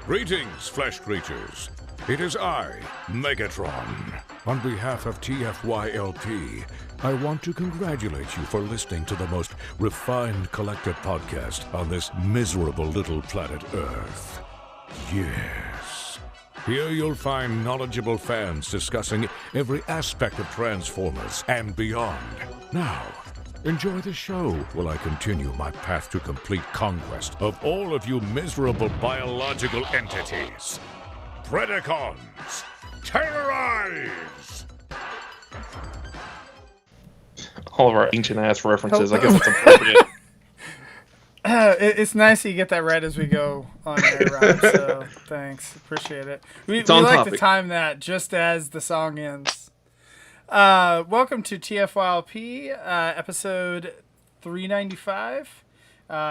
Greetings, flesh creatures. It is I, Megatron. On behalf of TFYLP, I want to congratulate you for listening to the most refined collected podcast on this miserable little planet Earth. Yes. Here you'll find knowledgeable fans discussing every aspect of Transformers and beyond. Now, enjoy the show while I continue my path to complete conquest of all of you miserable biological entities. Predacons, terrorize! All of our ancient-ass references, I guess it's appropriate. It's nice that you get that right as we go on air, Rob, so thanks. Appreciate it. We like topic. to time that just as the song ends. Welcome to TFYLP, episode 395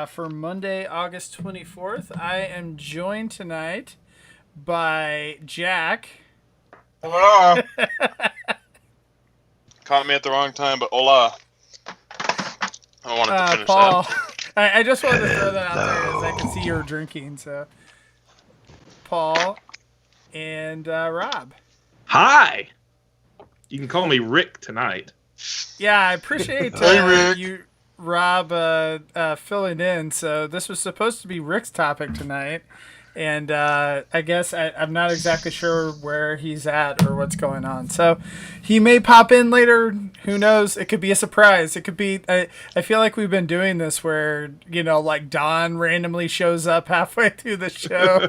for Monday, August 24th. I am joined tonight by Jack. Hola. Caught me at the wrong time, but hola. I wanted to finish Paul. that. I just wanted to throw that out there as I can see you're drinking. So, Paul and Rob. Hi! You can call me Rick tonight. Yeah, I appreciate Hey, Rick. you, Rob, filling in. So this was supposed to be Rick's topic tonight. And I guess I'm not exactly sure where he's at or what's going on. So he may pop in later. Who knows? It could be a surprise. It could be. I feel like we've been doing this where, like Don randomly shows up halfway through the show.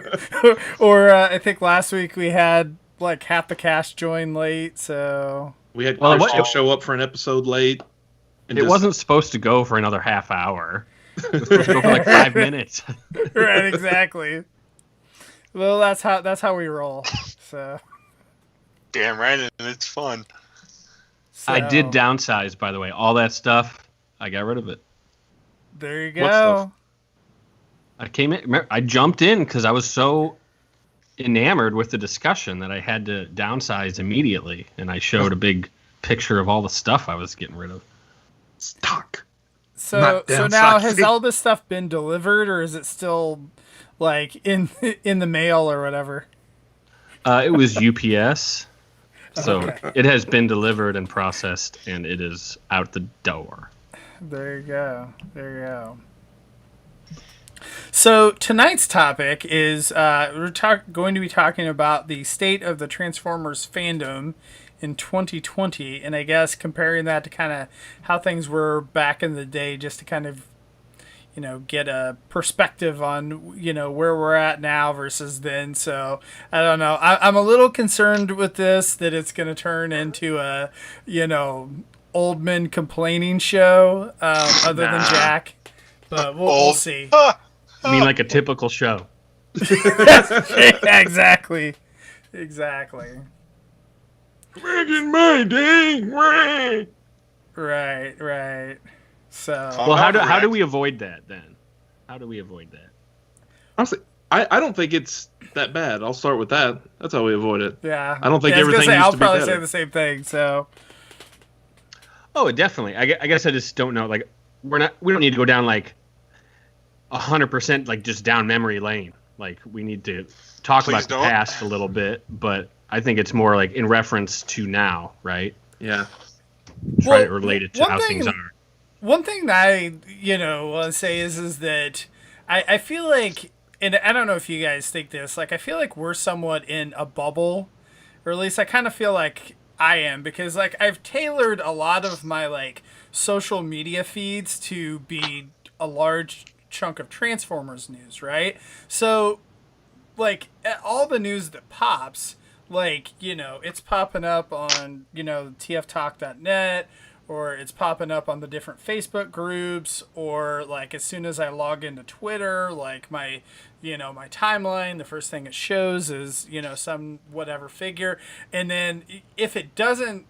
or I think last week we had like half the cast join late. So We had Well, Crystal show up for an episode late. And It wasn't supposed to go for another half hour. It was supposed to go for like 5 minutes. right, exactly. Well, that's how we roll. So. Damn right, and it's fun. I did downsize, by the way. All that stuff, I got rid of it. There you What stuff? go. I jumped in because I was so enamored with the discussion that I had to downsize immediately, and I showed a big picture of all the stuff I was getting rid of. Stock. So Not now downsizing. has all this stuff been delivered, or is it still like in the mail or whatever? It was UPS, so Okay. it has been delivered and processed, and it is out the door. There you go. There you go. So tonight's topic is we're going to be talking about the state of the Transformers fandom in 2020, and I guess comparing that to kind of how things were back in the day, just to kind of get a perspective on where we're at now versus then. So I don't know. I'm a little concerned with this that it's going to turn into a old men complaining show other than Jack, but we'll see. I mean, like a typical show. Yeah, exactly. Back in my day. Right. So Well, how do we avoid that then? How do we avoid that? Honestly, I don't think it's that bad. I'll start with that. That's how we avoid it. yeah, I don't think I was gonna everything say, used I'll to be probably better. say the same thing. So Oh, definitely. I guess I just don't know. Like, we don't need to go down like 100% like just down memory lane. Like, we need to talk Please about the don't. past a little bit, but I think it's more like in reference to now, right? Yeah. Try Well, to relate it to one how thing- things are. one thing that I want to say is that I feel like, and I don't know if you guys think this, like I feel like we're somewhat in a bubble, or at least I kind of feel like I am, because like I've tailored a lot of my like social media feeds to be a large chunk of Transformers news, right? So like all the news that pops, like it's popping up on tftalk.net, or it's popping up on the different Facebook groups, or like as soon as I log into Twitter, like my my timeline, the first thing it shows is some whatever figure. And then if it doesn't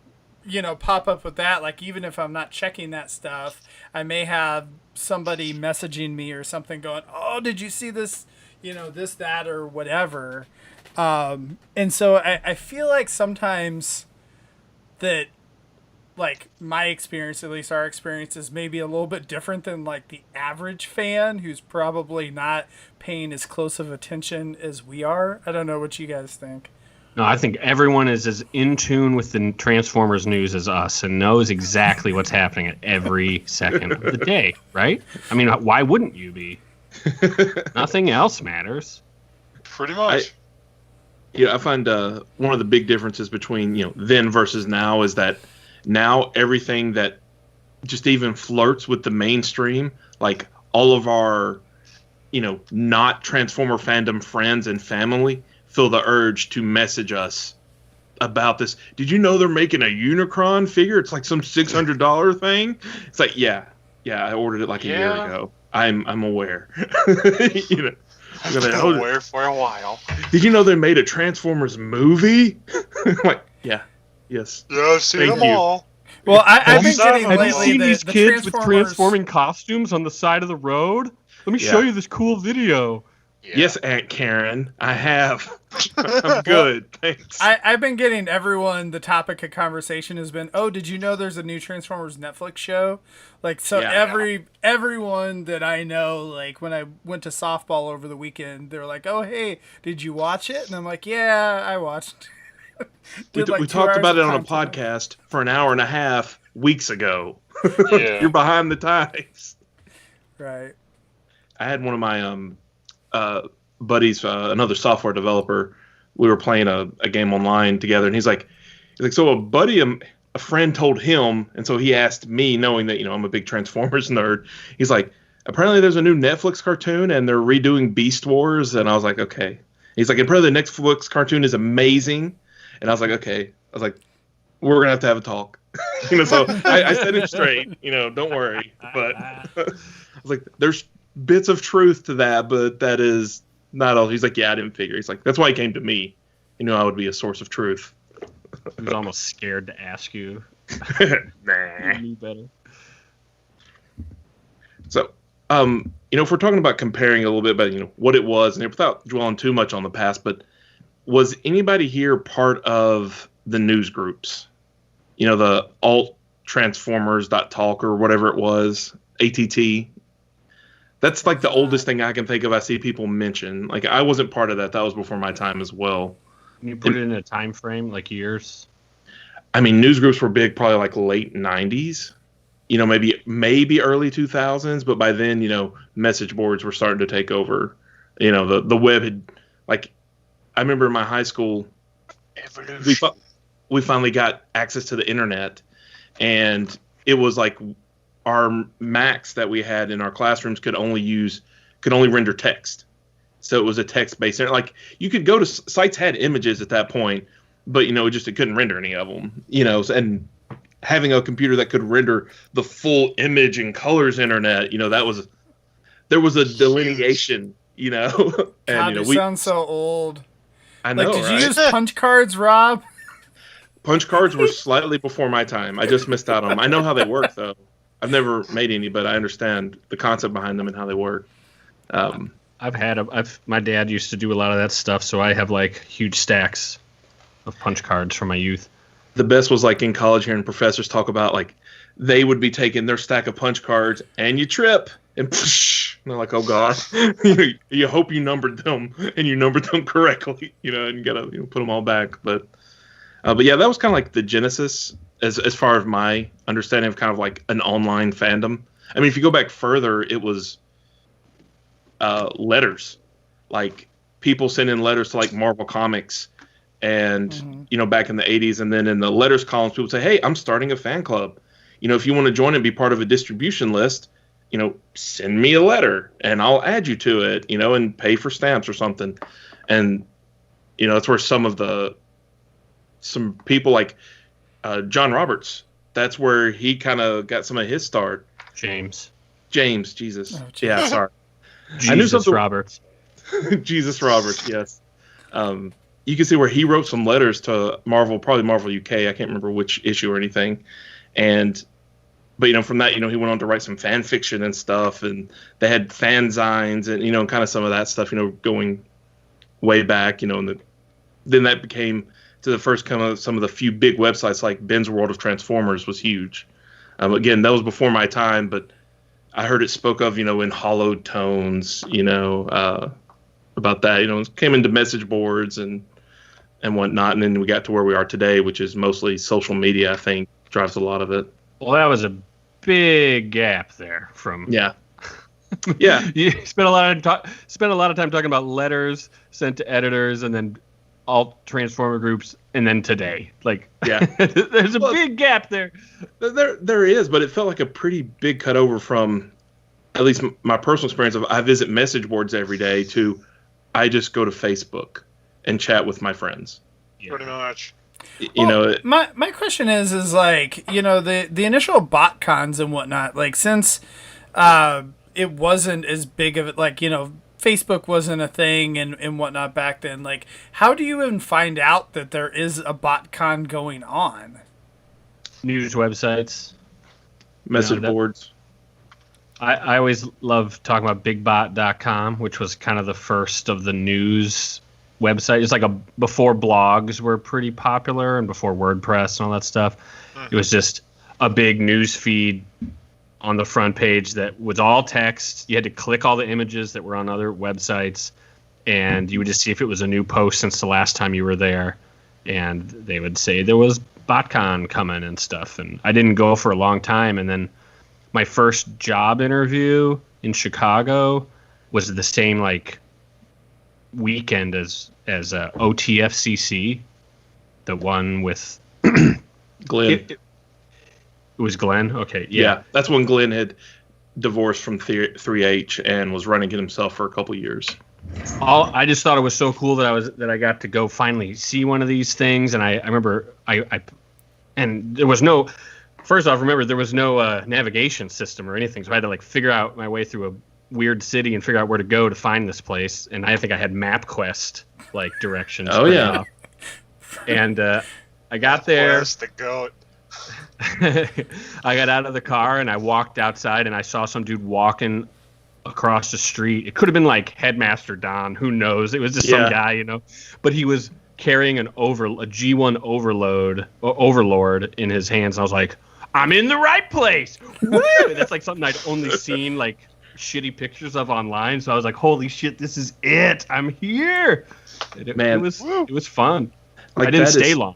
pop up with that, like even if I'm not checking that stuff, I may have somebody messaging me or something going, oh, did you see this this, that, or whatever. And so I feel like sometimes that like my experience, at least our experience, is maybe a little bit different than like the average fan who's probably not paying as close of attention as we are. I don't know what you guys think. No, I think everyone is as in tune with the Transformers news as us and knows exactly what's happening at every second of the day, right? I mean, why wouldn't you be? Nothing else matters. Pretty much. I find one of the big differences between then versus now is that now everything that just even flirts with the mainstream, like all of our not Transformer fandom friends and family, feel the urge to message us about this. Did you know they're making a Unicron figure? It's like some $600 thing. It's like, yeah, I ordered it like a year ago. I'm aware. I've been aware for a while. Did you know they made a Transformers movie? I'm like, yes. Yeah, I've seen them all. Well, I've been getting Have you lately seen the these kids with Transformers... transforming costumes on the side of the road? Let me show you this cool video. Yeah. Yes, Aunt Karen, I have. I'm good, thanks. I've been getting everyone, the topic of conversation has been, oh, did you know there's a new Transformers Netflix show? Like, so everyone that I know, like, when I went to softball over the weekend, they're like, oh, hey, did you watch it? And I'm like, yeah, I watched. We talked about it on a podcast for an hour and a half weeks ago. You're behind the times. Right. I had one of my buddies, another software developer. We were playing a game online together, and he's like, so a friend told him, and so he asked me, knowing that I'm a big Transformers nerd. He's like, apparently there's a new Netflix cartoon, and they're redoing Beast Wars, and I was like, okay. He's like, and apparently the Netflix cartoon is amazing, and I was like, okay. I was like, we're gonna have a talk. So I set him straight. Don't worry. But I was like, there's bits of truth to that, but that is not all. He's like, yeah, I didn't figure. He's like, that's why he came to me. I would be a source of truth. He was almost scared to ask you. Nah. You knew better. So, if we're talking about comparing a little bit about, what it was, and without dwelling too much on the past, but was anybody here part of the news groups? The alt transformers.talk or whatever it was, ATT. That's like the oldest thing I can think of. I see people mention. Like, I wasn't part of that. That was before my time as well. Can you put it in a time frame, like years? I mean, news groups were big, probably like late 90s. Maybe early 2000s. But by then, message boards were starting to take over. The web had, like, I remember in my high school, we finally got access to the internet, and it was like our Macs that we had in our classrooms could only render text. So it was a text-based internet. Like, you could go to sites had images at that point, but it couldn't render any of them. And having a computer that could render the full image and colors internet, there was a delineation. And God, you sound so old. I know. Like, did you use punch cards, Rob? Punch cards were slightly before my time. I just missed out on them. I know how they work, though. I've never made any, but I understand the concept behind them and how they work. My dad used to do a lot of that stuff, so I have like huge stacks of punch cards from my youth. The best was like in college hearing professors talk about like they would be taking their stack of punch cards and you trip and they're like, oh god, you hope you numbered them and you numbered them correctly, and you gotta put them all back. But yeah, that was kind of like the genesis as far as my understanding of kind of like an online fandom. I mean, if you go back further, it was letters, like people sending letters to like Marvel Comics, and back in the 80s, and then in the letters columns, people would say, hey, I'm starting a fan club. If you want to join and be part of a distribution list, send me a letter and I'll add you to it, and pay for stamps or something. And that's where some people like John Roberts, that's where he kind of got some of his start. James, Jesus. Oh, yeah, sorry. Jesus, I knew something. Roberts. Jesus Roberts, yes. You can see where he wrote some letters to Marvel, probably Marvel UK. I can't remember which issue or anything. But from that, he went on to write some fan fiction and stuff, and they had fanzines and kind of some of that stuff, going way back, and then that became to the first come of some of the few big websites like Ben's World of Transformers was huge. Again, that was before my time, but I heard it spoke of, in hollowed tones, about that. It came into message boards and whatnot, and then we got to where we are today, which is mostly social media, I think, drives a lot of it. Well, that was a big gap there from... Yeah. Yeah. You spent a lot of time talking about letters sent to editors and then alt transformer groups and then today. Yeah. There's a big gap there. There is, but it felt like a pretty big cutover from, at least my personal experience of I visit message boards every day to I just go to Facebook and chat with my friends. Yeah. Pretty much. My question is like, the initial bot cons and whatnot, like since it wasn't as big of it, like, Facebook wasn't a thing and whatnot back then, like, how do you even find out that there is a bot con going on? News websites. Message boards. I always love talking about bigbot.com, which was kind of the first of the news website. It's like before blogs were pretty popular and before WordPress and all that stuff. It was just a big news feed on the front page that was all text. You had to click all the images that were on other websites, and you would just see if it was a new post since the last time you were there. And they would say there was BotCon coming and stuff. And I didn't go for a long time. And then my first job interview in Chicago was the same weekend as OTFCC, the one with Glenn. It was Glenn? Okay, yeah. That's when Glenn had divorced from 3H and was running it himself for a couple years. I just thought it was so cool that I got to go finally see one of these things, and I remember and there was no, first off, remember there was no navigation system or anything, so I had to figure out my way through a weird city and figure out where to go to find this place, and I think I had MapQuest directions. Oh yeah. And I got there. Where's the goat? I got out of the car and I walked outside and I saw some dude walking across the street. It could have been Headmaster Don, who knows? It was just some guy, But he was carrying a G1 Overlord in his hands. I was like, I'm in the right place. Woo! That's something I'd only seen shitty pictures of online. So I was like, holy shit, this is it. I'm here. Man, it was fun. I didn't stay long.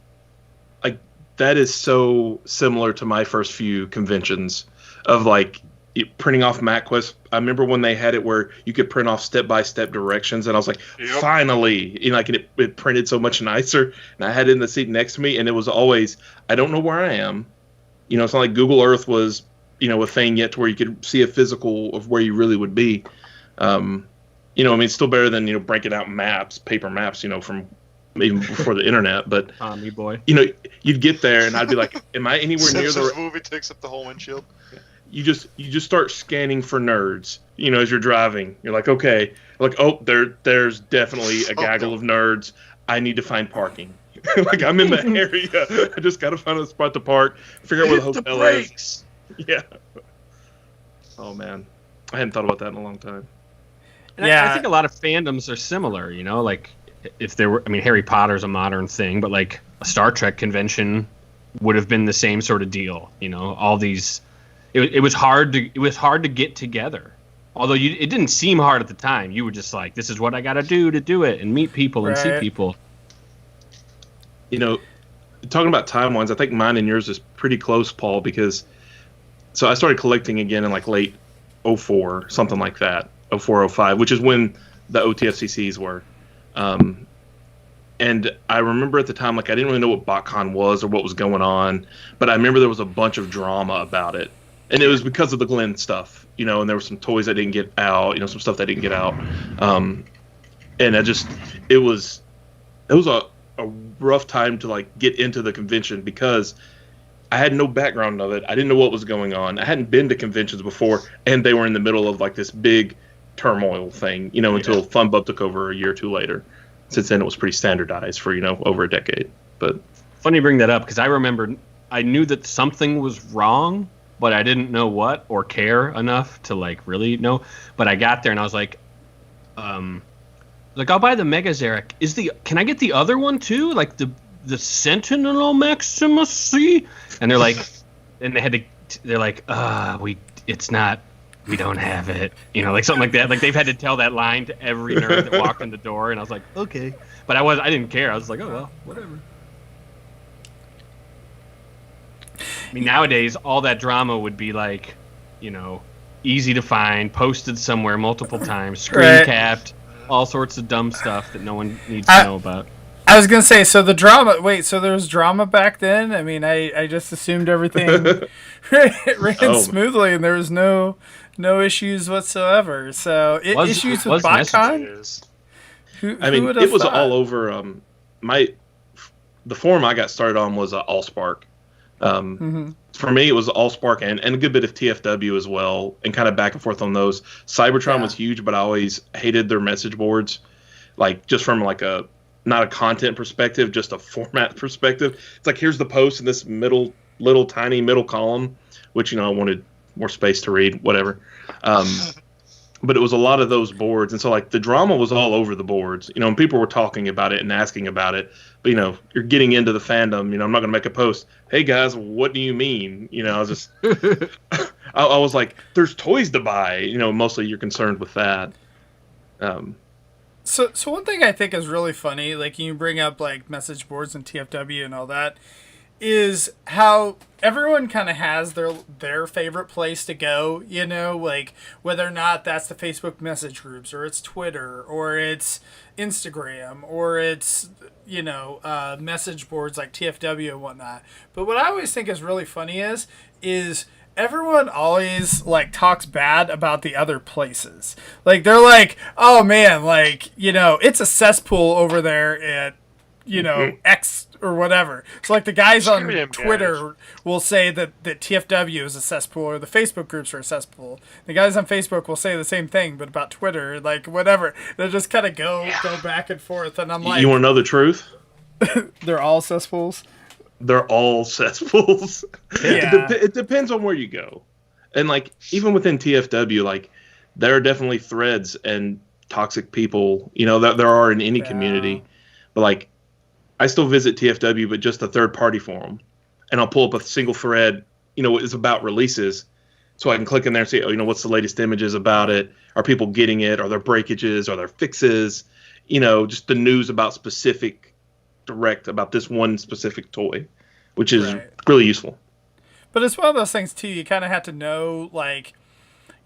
That is so similar to my first few conventions of printing off MapQuest. I remember when they had it where you could print off step-by-step directions, and I was like, finally, it printed so much nicer. And I had it in the seat next to me, and it was always, I don't know where I am. It's not like Google Earth was, a thing yet to where you could see a physical of where you really would be. It's still better than, breaking out maps, paper maps, from even before the internet, but Tommy boy, you'd get there and I'd be like, am I anywhere near the movie takes up the whole windshield? You just start scanning for nerds, as you're driving. You're like, okay, there's definitely a gaggle of nerds. I need to find parking. I'm in the area. I just got to find a spot to park, figure out where the hotel is. Yeah. Oh man, I hadn't thought about that in a long time. And I think a lot of fandoms are similar, if there were, Harry Potter's a modern thing, but a Star Trek convention would have been the same sort of deal. All these, it was hard to get together. Although it didn't seem hard at the time. You were just like, this is what I got to do it and meet people and see people. Talking about timelines, I think mine and yours is pretty close, Paul, because so I started collecting again in late 04, something like that, 04, 05, which is when the OTFCCs were. And I remember at the time, I didn't really know what BotCon was or what was going on, but I remember there was a bunch of drama about it. And it was because of the Glenn stuff, and there were some toys that didn't get out, some stuff that didn't get out. And it was a rough time to get into the convention because I had no background of it. I didn't know what was going on. I hadn't been to conventions before, and they were in the middle of this big turmoil thing, until FunBub took over a year or two later. Since then, it was pretty standardized for, over a decade. But funny you bring that up because I remember I knew that something was wrong, but I didn't know what or care enough to really know. But I got there and I was like, I'll buy the Mega Zarek. Can I get the other one too? the Sentinel Maximus C? And they're like, and they're like, it's not, we don't have it. You know, like something like that. Like they've had to tell that line to every nerd that walked in the door, and I was like, okay. But I didn't care. I was like, oh, well, whatever. I mean, nowadays, all that drama would be like, you know, easy to find, posted somewhere multiple times, screen capped, all sorts of dumb stuff that no one needs to know about. I was gonna say, so the drama. Wait, so there was drama back then? I mean, I just assumed everything ran smoothly, and there was no issues whatsoever. So issues with BotCon. It was all over. The forum I got started on was Allspark. For me, it was Allspark and a good bit of TFW as well, and kind of back and forth on those. Cybertron was huge, but I always hated their message boards, like just from like not a content perspective, just a format perspective. It's like, here's the post in this little tiny middle column, which, you know, I wanted more space to read, whatever. But it was a lot of those boards. And so like the drama was all over the boards, you know, and people were talking about it and asking about it. But, you know, you're getting into the fandom, you know, I'm not going to make a post. Hey guys, what do you mean? You know, I was just, I was like, there's toys to buy, you know, mostly you're concerned with that. So one thing I think is really funny, like you bring up like message boards and TFW and all that, is how everyone kind of has their favorite place to go, you know, like whether or not that's the Facebook message groups or it's Twitter or it's Instagram or it's, you know, message boards like TFW and whatnot. But what I always think is really funny is everyone always like talks bad about the other places. Like they're like, oh man, like, you know, it's a cesspool over there at, you know, X or whatever. So like the guys on Twitter will say that TFW is a cesspool or the Facebook groups are a cesspool. The guys on Facebook will say the same thing, but about Twitter, like whatever. They just kind of go back and forth, and I'm like, you want to know the truth? They're all cesspools. They're all cesspools. Yeah. It depends on where you go. And like even within TFW, like there are definitely threads and toxic people, you know, that there are in any community. But like I still visit TFW, but just a third-party forum, and I'll pull up a single thread. You know, it's about releases, so I can click in there and see, oh, you know, what's the latest images about it? Are people getting it? Are there breakages? Are there fixes? You know, just the news about about this one specific toy, which is really useful. But it's one of those things too. You kind of have to know like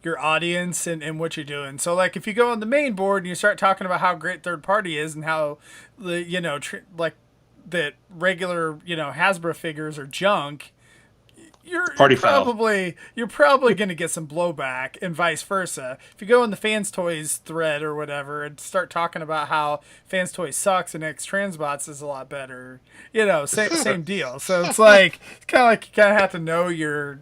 your audience and what you're doing. So like if you go on the main board and you start talking about how great third party is and how the, you know, like that regular, you know, Hasbro figures are junk, you're probably going to get some blowback, and vice versa. If you go in the Fans Toys thread or whatever and start talking about how Fans Toys sucks and X Transbots is a lot better, you know, same deal. So it's like you kind of have to know your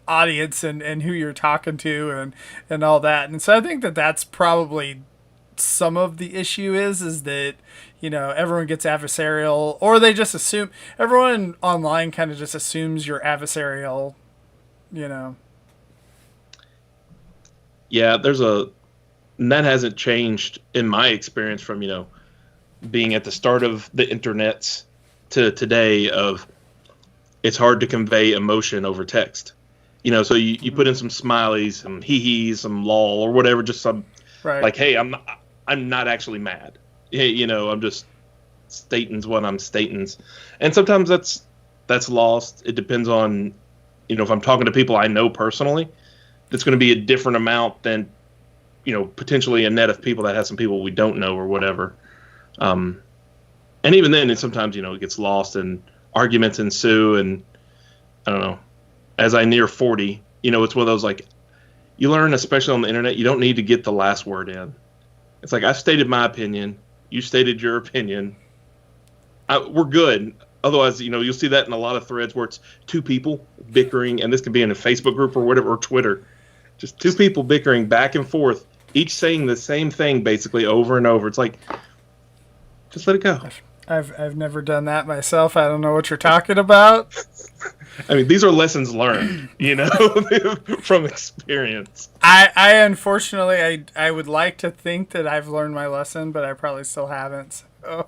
audience and who you're talking to and all that. And so I think that's probably some of the issue is that, you know, everyone gets adversarial, or they just assume, everyone online kind of just assumes you're adversarial, you know. Yeah, and that hasn't changed in my experience from, you know, being at the start of the internets to today of it's hard to convey emotion over text. You know, so you put in some smileys, some hee-hees, some lol, or whatever, just some, like, hey, I'm not actually mad. Hey, you know, I'm just stating what I'm stating. And sometimes that's lost. It depends on, you know, if I'm talking to people I know personally, it's going to be a different amount than, you know, potentially a net of people that has some people we don't know or whatever. And even then, sometimes, you know, it gets lost and arguments ensue, and I don't know. As I near 40, you know, it's one of those, like, you learn, especially on the internet, you don't need to get the last word in. It's like, I've stated my opinion. You stated your opinion. We're good. Otherwise, you know, you'll see that in a lot of threads where it's two people bickering, and this could be in a Facebook group or whatever, or Twitter. Just two people bickering back and forth, each saying the same thing basically over and over. It's like, just let it go. I've never done that myself. I don't know what you're talking about. I mean, these are lessons learned, you know, from experience. I unfortunately, I would like to think that I've learned my lesson, but I probably still haven't. So.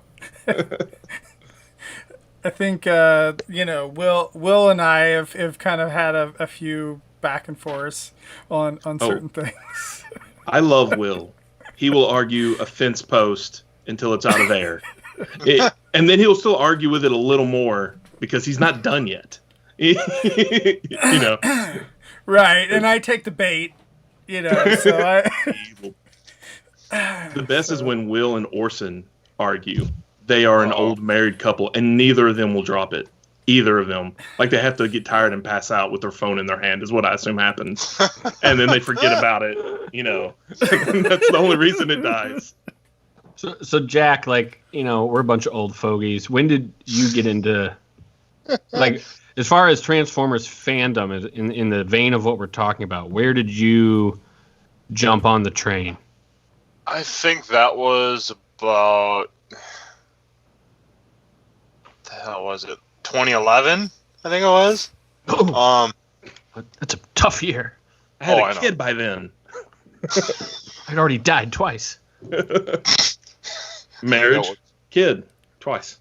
I think Will and I have kind of had a few back and forths on certain things. I love Will. He will argue a fence post until it's out of air. And then he'll still argue with it a little more because he's not done yet. You know. Right, and I take the bait, so I... The best is when Will and Orson argue. They are an old married couple, and neither of them will drop it. Either of them. Like, they have to get tired and pass out with their phone in their hand is what I assume happens. And then they forget about it, That's the only reason it dies. So Jack, we're a bunch of old fogies. When did you get into, as far as Transformers fandom, in the vein of what we're talking about, where did you jump on the train? I think that was about, what the hell was it? 2011, I think it was. Oh, that's a tough year. I had a kid by then. I'd already died twice. Marriage, kid, twice.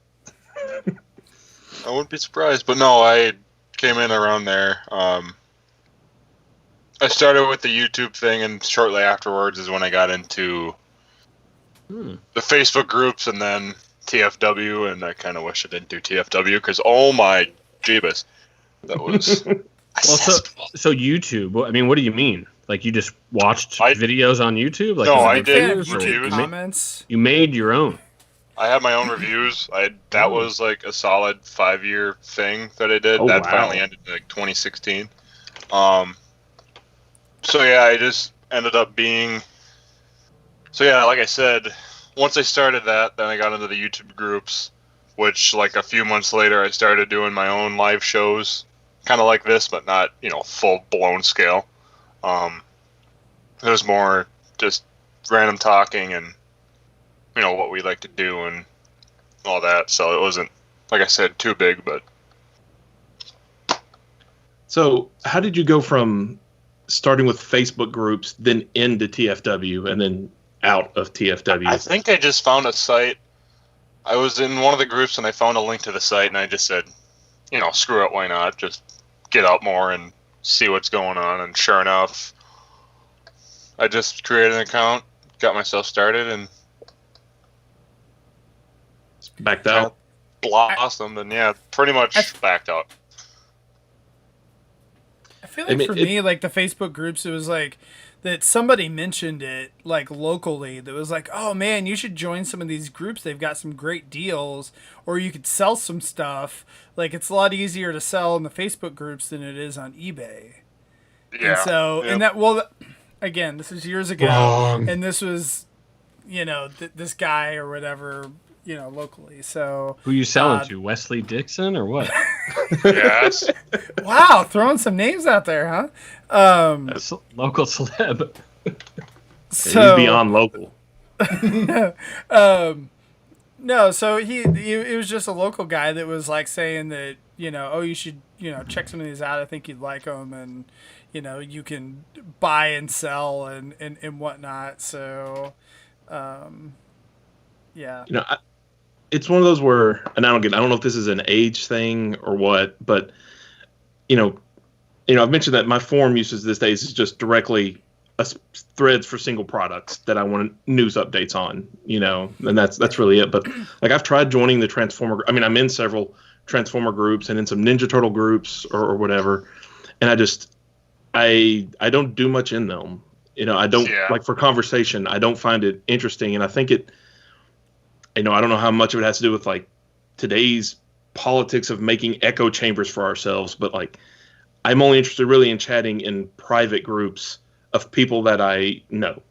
I wouldn't be surprised, but no, I came in around there. I started with the YouTube thing, and shortly afterwards is when I got into the Facebook groups, and then TFW, and I kind of wish I didn't do TFW because oh my jeebus, that was. So YouTube. I mean, what do you mean? Like, you just watched videos on YouTube? No, I did reviews. Comments. You made your own. I had my own reviews. That was like a solid 5-year thing that I did. That finally ended in 2016. So yeah, I just ended up being. So yeah, like I said, once I started that, then I got into the YouTube groups, which like a few months later, I started doing my own live shows, kind of like this, but not full blown scale. It was more just random talking and what we like to do and all that. So it wasn't, like I said, too big. But so how did you go from starting with Facebook groups, then into TFW, and then out of TFW? I think I just found a site. I was in one of the groups and I found a link to the site, and I just said, screw it, why not? Just get out more and see what's going on. And sure enough, I just created an account, got myself started, and backed out. Blossomed, and yeah, pretty much backed out. I feel like for me, like the Facebook groups, it was like that somebody mentioned it like locally. That was like, oh man, you should join some of these groups. They've got some great deals, or you could sell some stuff. Like, it's a lot easier to sell in the Facebook groups than it is on eBay. Yeah. And so, and that, well, again, this was years ago, and this was, this guy or whatever, locally. So who you selling to? Wesley Dixon or what? Yes. Wow, throwing some names out there, huh? Local celeb. So he's beyond local. No, so it was just a local guy that was like saying that you should check some of these out. I think you'd like them, and you can buy and sell and whatnot. So, yeah. It's one of those where, and I don't know if this is an age thing or what, but I've mentioned that my forum usage these days is just directly threads for single products that I want news updates on, and that's really it. But like, I've tried joining the Transformer. I mean, I'm in several Transformer groups and in some Ninja Turtle groups or whatever, and I don't do much in them. I don't like, for conversation. I don't find it interesting, and I think it. I don't know how much of it has to do with like today's politics of making echo chambers for ourselves, but like, I'm only interested really in chatting in private groups of people that I know.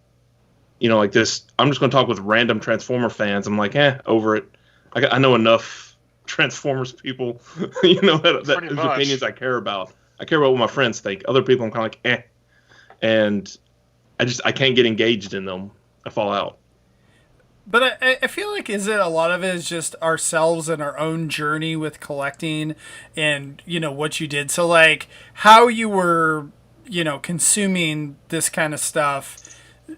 Like this, I'm just going to talk with random Transformer fans. I'm like, over it. I know enough Transformers people, that whose opinions I care about. I care about what my friends think. Other people, I'm kind of like, and I can't get engaged in them. I fall out. But I feel like, is it a lot of it is just ourselves and our own journey with collecting and, what you did. So like how you were, consuming this kind of stuff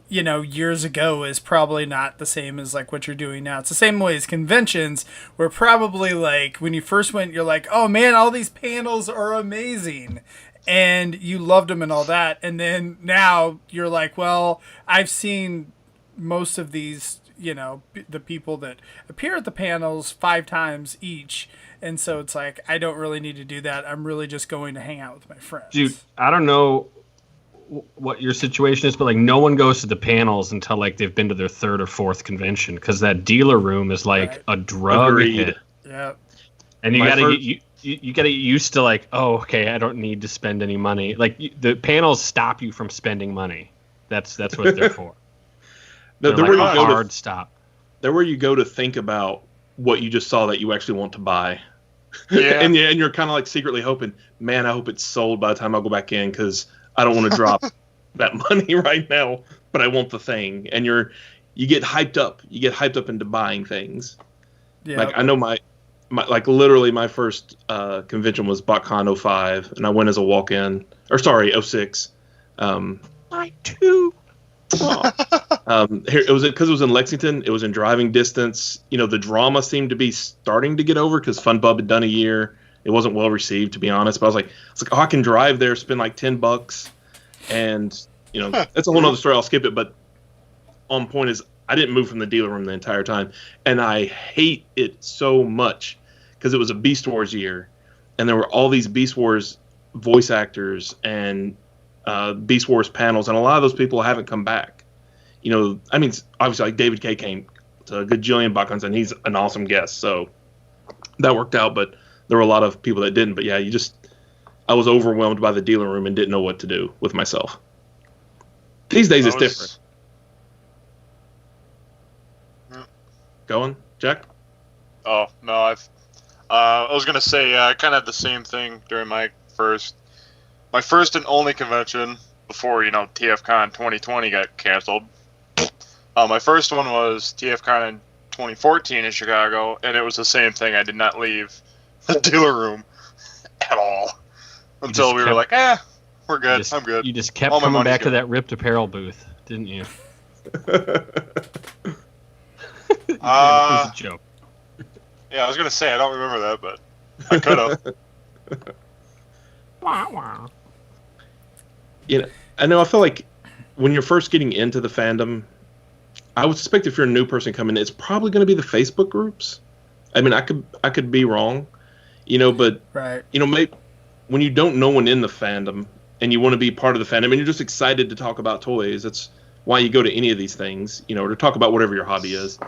years ago is probably not the same as like what you're doing now. It's the same way as conventions, where probably like when you first went, you're like, oh man, all these panels are amazing, and you loved them and all that, and then now you're like, well, I've seen most of these, the people that appear at the panels 5 times each. And so it's like, I don't really need to do that. I'm really just going to hang out with my friends. Dude, I don't know what your situation is, but like no one goes to the panels until like they've been to their 3rd or 4th convention, because that dealer room is like a drug hit. Yeah. And you gotta you gotta get used to like, oh, okay, I don't need to spend any money. Like the panels stop you from spending money. That's what they're for. They're like where you a go hard stop. They're where you go to think about what you just saw that you actually want to buy. Yeah. and you're kind of like secretly hoping, man, I hope it's sold by the time I go back in, because I don't want to drop that money right now, but I want the thing. And you get hyped up. You get hyped up into buying things. Yeah. Like I know my like literally my first convention was BotCon 05, and I went as a walk-in. Or sorry, 06. I too. Here it was because it was in Lexington. It was in driving distance. The drama seemed to be starting to get over because FunPub had done a year. It wasn't well received, to be honest. But I was like, oh, I can drive there, spend like $10, and that's a whole other story. I'll skip it. But on point is, I didn't move from the dealer room the entire time, and I hate it so much because it was a Beast Wars year, and there were all these Beast Wars voice actors and Beast Wars panels, and a lot of those people haven't come back. I mean, obviously, like David K came to a gajillion BotCons, and he's an awesome guest, so that worked out. But there were a lot of people that didn't. But yeah, I was overwhelmed by the dealer room and didn't know what to do with myself. These days, it's different. Going, Jack? Oh no, I was gonna say I kind of had the same thing during my first and only convention before TFCon 2020 got canceled. My first one was TFCon in 2014 in Chicago, and it was the same thing. I did not leave the dealer room at all until we were like, we're good. I'm good. You just kept coming back to that ripped apparel booth, didn't you? It was a joke. Yeah, I was gonna say I don't remember that, but I could have. Wow. I know. I feel like when you're first getting into the fandom, I would suspect if you're a new person coming in, it's probably going to be the Facebook groups. I mean, I could be wrong, but right. Maybe when you don't know one in the fandom and you want to be part of the fandom and you're just excited to talk about toys, that's why you go to any of these things, or to talk about whatever your hobby is.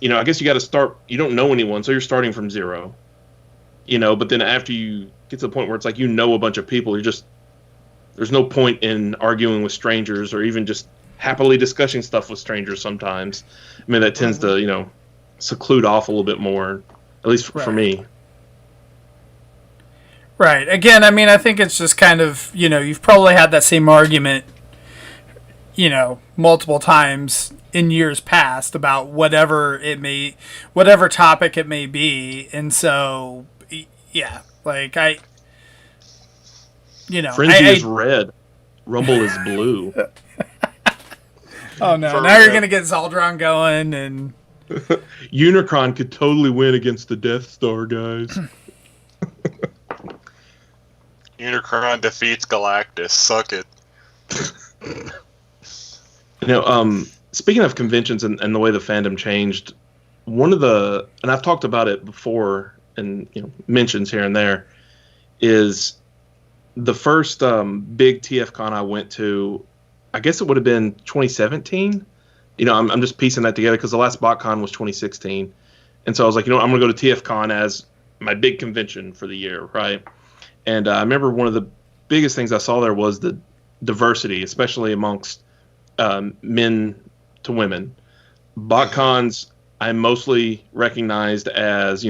I guess you got to start. You don't know anyone, so you're starting from zero. But then after you get to the point where it's like a bunch of people, there's no point in arguing with strangers or even just happily discussing stuff with strangers sometimes. I mean, that tends to, seclude off a little bit more, at least for me. Right. Again, I mean, I think it's just kind of, you've probably had that same argument, multiple times in years past about whatever topic it may be. And so, yeah, like Frenzy is red. Rumble is blue. Oh no! Now you're gonna get Zaldron going, and Unicron could totally win against the Death Star guys. Unicron defeats Galactus. Suck it. Speaking of conventions and the way the fandom changed, and I've talked about it before, and mentions here and there, is the first big TFCon I went to. I guess it would have been 2017. I'm just piecing that together because the last BotCon was 2016. And so I was like, I'm going to go to TFCon as my big convention for the year, right? And I remember one of the biggest things I saw there was the diversity, especially amongst men to women. BotCons, I mostly recognized as,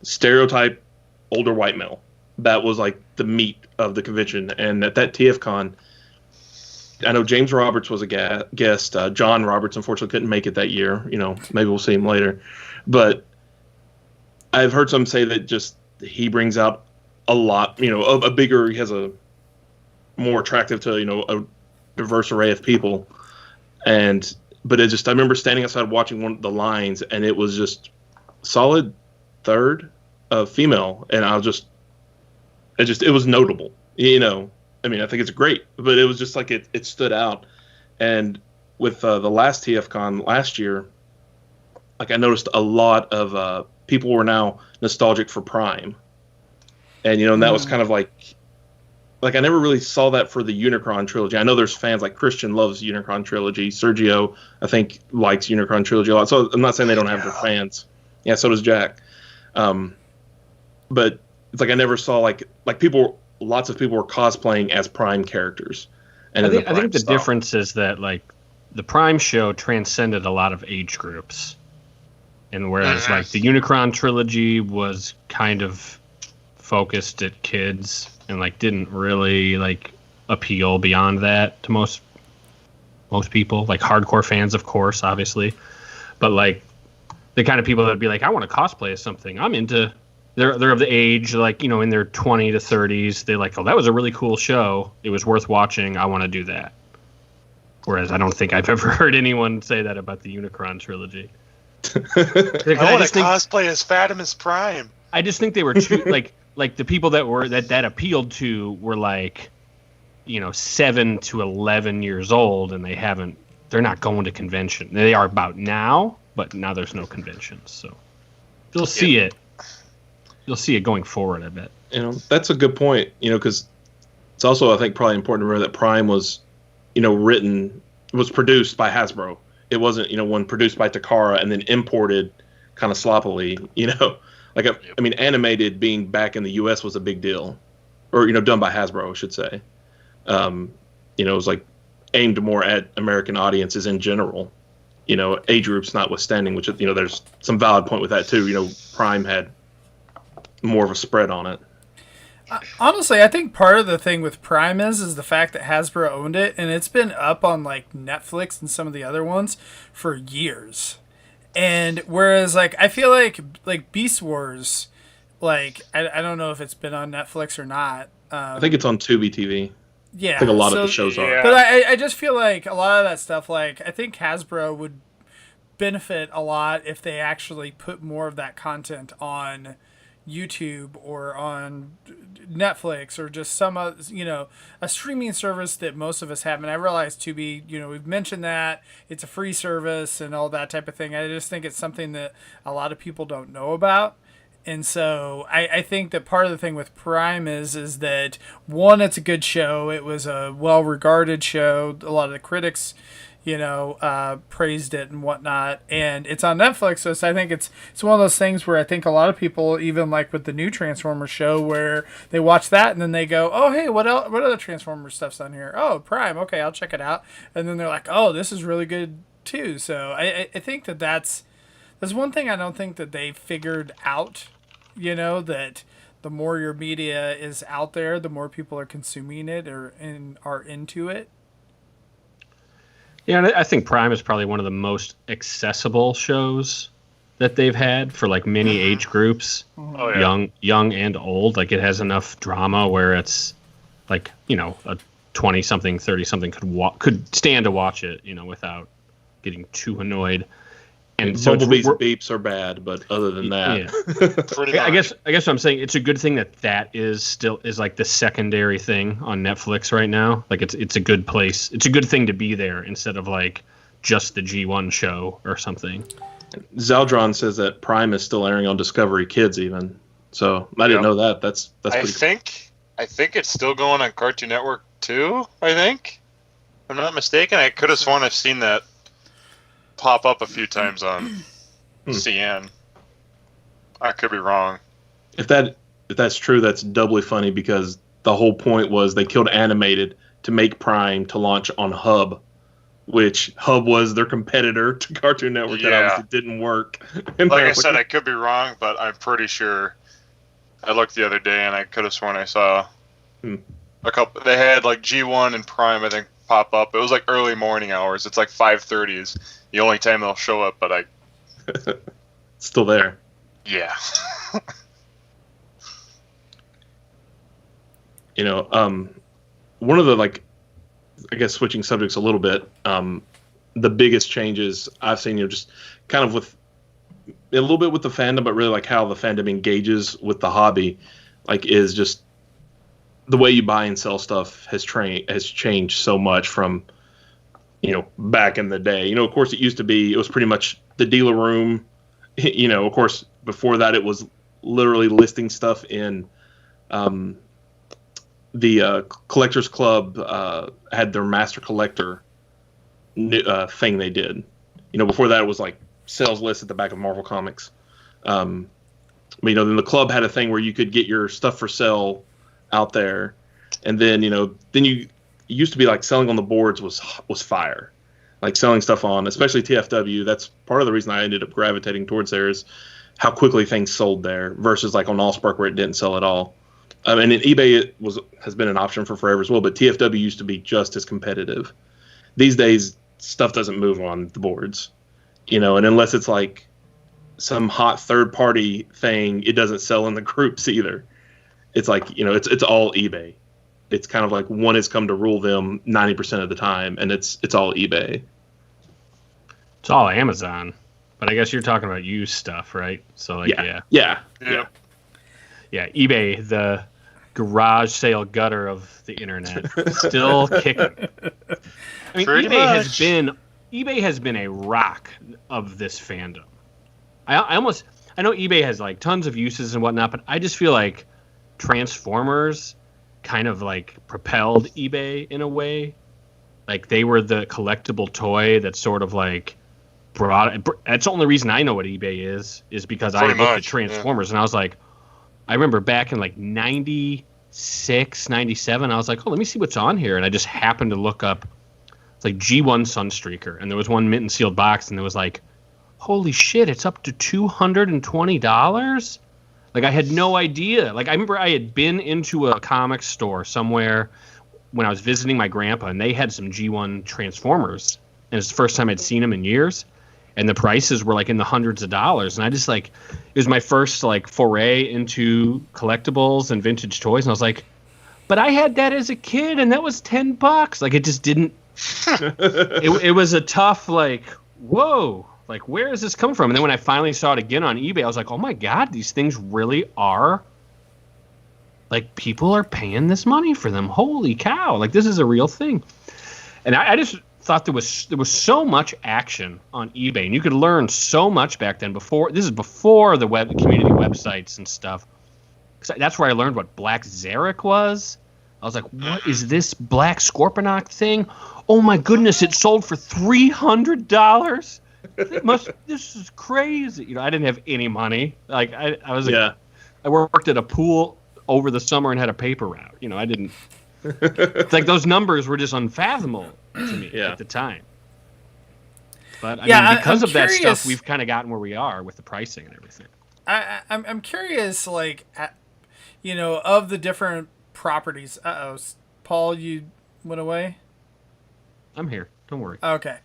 stereotype older white male. That was like the meat of the convention. And at that TFCon, I know James Roberts was a guest. John Roberts, unfortunately, couldn't make it that year. Maybe we'll see him later. But I've heard some say that just he brings out a lot, he has a more attractive to, a diverse array of people, but I remember standing outside watching one of the lines, and it was just solid third female, and it was notable, you know. I mean, I think it's great, but it was just like it stood out. And with the last TFCon last year, like I noticed a lot of people were now nostalgic for Prime, and and that was kind of like I never really saw that for the Unicron trilogy. I know there's fans, like Christian loves Unicron trilogy. Sergio, I think, likes Unicron trilogy a lot. So I'm not saying they don't have their fans. Yeah, so does Jack. But it's like I never saw like lots of people were cosplaying as Prime characters. And I think the difference is that like the Prime show transcended a lot of age groups, and whereas like the Unicron trilogy was kind of focused at kids and like didn't really like appeal beyond that to most people, like hardcore fans, of course, obviously, but like the kind of people that would be like, I want to cosplay as something. I'm into. They're of the age, like, in their 20 to 30s. They're like, oh, that was a really cool show. It was worth watching. I want to do that. Whereas I don't think I've ever heard anyone say that about the Unicron trilogy. I want to cosplay as Fatimus Prime. I just think they were too like the people that appealed to were like, 7 to 11 years old, and they're not going to convention. They are about now, but now there's no conventions, so you'll see it. You'll see it going forward, I bet. That's a good point, because it's also, I think, probably important to remember that Prime was, was produced by Hasbro. It wasn't, one produced by Takara and then imported kind of sloppily, Like, I mean, animated being back in the U.S. was a big deal. Or, done by Hasbro, I should say. It was like aimed more at American audiences in general. Age groups notwithstanding, which, there's some valid point with that, too. Prime had more of a spread on it. Honestly, I think part of the thing with Prime is the fact that Hasbro owned it, and it's been up on like Netflix and some of the other ones for years. And whereas like I feel like Beast Wars, like I don't know if it's been on Netflix or not. I think it's on Tubi TV. Yeah, I think a lot of the shows are. But I just feel like a lot of that stuff, like I think Hasbro would benefit a lot if they actually put more of that content on YouTube or on Netflix or just some a streaming service that most of us have. And I realize Tubi, we've mentioned that it's a free service and all that type of thing. I just think it's something that a lot of people don't know about. And so I think that part of the thing with Prime is that, one, it's a good show. It was a well-regarded show. A lot of the critics praised it and whatnot, and it's on Netflix. So I think it's one of those things where I think a lot of people, even like with the new Transformers show, where they watch that and then they go, oh hey, what other Transformers stuff's on here? Oh, Prime, okay, I'll check it out. And then they're like, oh, this is really good too. So I think that's one thing I don't think that they figured out. That the more your media is out there, the more people are consuming it or are into it. Yeah, I think Prime is probably one of the most accessible shows that they've had for like many age groups, young and old. Like it has enough drama where it's like a 20-something, 30-something could stand to watch it, without getting too annoyed. And so Bumblebee's beeps are bad, but other than that, I guess what I'm saying, it's a good thing that is like the secondary thing on Netflix right now. Like it's a good place. It's a good thing to be there instead of like just the G1 show or something. Zeldron says that Prime is still airing on Discovery Kids even. So I didn't know that. That's pretty I think it's still going on Cartoon Network too, I think. If I'm not mistaken. I could have sworn I've seen that pop up a few times on CN. I could be wrong. If that's true, that's doubly funny because the whole point was they killed Animated to make Prime to launch on Hub, which Hub was their competitor to Cartoon Network. That obviously didn't work. Like I said, I could be wrong, but I'm pretty sure. I looked the other day and I could have sworn I saw a couple. They had like G1 and Prime, I think, pop up. It was like early morning hours. It's like 5:30 is the only time they'll show up, but still there. Yeah. One of the I guess switching subjects a little bit, the biggest changes I've seen, just kind of with a little bit with the fandom, but really like how the fandom engages with the hobby, like is just the way you buy and sell stuff has changed so much from, back in the day. Of course, it was pretty much the dealer room. Of course, before that, it was literally listing stuff in the Collectors Club had their Master Collector thing they did. Before that, it was like sales lists at the back of Marvel Comics. Then the club had a thing where you could get your stuff for sale out there, and then it used to be like selling on the boards was fire, like selling stuff on, especially TFW. That's part of the reason I ended up gravitating towards there, is how quickly things sold there versus like on Allspark where it didn't sell at all. And in eBay has been an option for forever as well, but TFW used to be just as competitive. These days, stuff doesn't move on the boards, and unless it's like some hot third-party thing, it doesn't sell in the groups either. It's like, it's all eBay. It's kind of like one has come to rule them 90% of the time, and it's all eBay. It's all Amazon, but I guess you're talking about used stuff, right? So like, yeah. eBay, the garage sale gutter of the internet, still kicking. I mean, eBay has been a rock of this fandom. I know eBay has like tons of uses and whatnot, but I just feel like Transformers kind of like propelled eBay in a way. Like they were the collectible toy that sort of like that's the only reason I know what eBay is because I looked at Transformers and I was like, I remember back in like 96, 97, I was like, oh, let me see what's on here. And I just happened to look up, it's like G1 Sunstreaker. And there was one mint and sealed box, and there was like, holy shit, it's up to $220? Like, I had no idea. Like, I remember I had been into a comic store somewhere when I was visiting my grandpa, and they had some G1 Transformers. And it's the first time I'd seen them in years. And the prices were like in the hundreds of dollars. And I just like, it was my first like foray into collectibles and vintage toys. And I was like, but I had that as a kid and that was $10. Like it just didn't, it was a tough, like, whoa, like where is this coming from? And then when I finally saw it again on eBay, I was like, oh my God, these things really are, like people are paying this money for them. Holy cow. Like this is a real thing. And I just thought there was so much action on eBay, and you could learn so much back then. Before the web community websites and stuff. That's where I learned what Black Zarek was. I was like, what is this Black Scorponok thing? Oh my goodness, it sold for $300. This is crazy. I didn't have any money. Like I worked at a pool over the summer and had a paper route. I didn't. It's like those numbers were just unfathomable to me at the time. But I mean, because of that stuff, we've kind of gotten where we are with the pricing and everything. I'm curious, like, of the different properties. Paul, you went away? I'm here. Don't worry. Okay.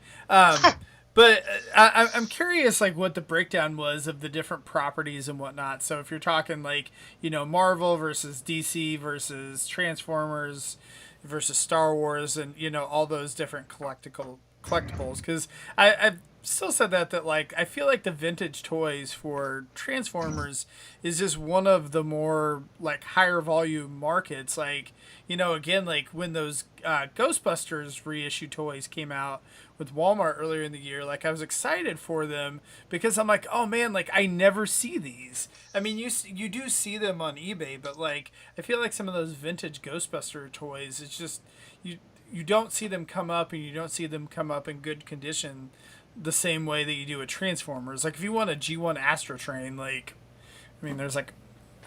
But I'm curious, like, what the breakdown was of the different properties and whatnot. So if you're talking, like, Marvel versus DC versus Transformers versus Star Wars and, all those different collectibles. Because I've still said that, like, I feel like the vintage toys for Transformers is just one of the more, like, higher volume markets. Like, again, like, when those Ghostbusters reissue toys came out with Walmart earlier in the year, like I was excited for them because I'm like, oh man, like I never see these. I mean, you do see them on eBay, but like I feel like some of those vintage Ghostbuster toys, it's just you don't see them come up, and you don't see them come up in good condition the same way that you do with Transformers. Like if you want a G1 Astro Train, like I mean, there's like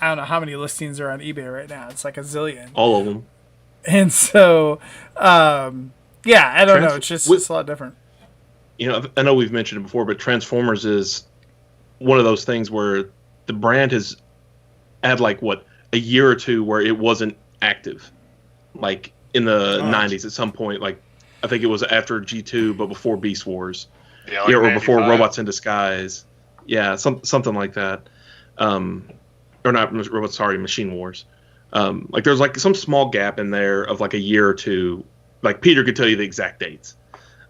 I don't know how many listings are on eBay right now. It's like a zillion. All of them. And so yeah, I don't know. It's just a lot different. I know we've mentioned it before, but Transformers is one of those things where the brand has had like a year or two where it wasn't active, like in the 90s at some point. Like I think it was after G2, but before Beast Wars, or before Robots in Disguise, something like that, or not Robots, sorry, Machine Wars. Like there's like some small gap in there of like a year or two. like Peter could tell you the exact dates.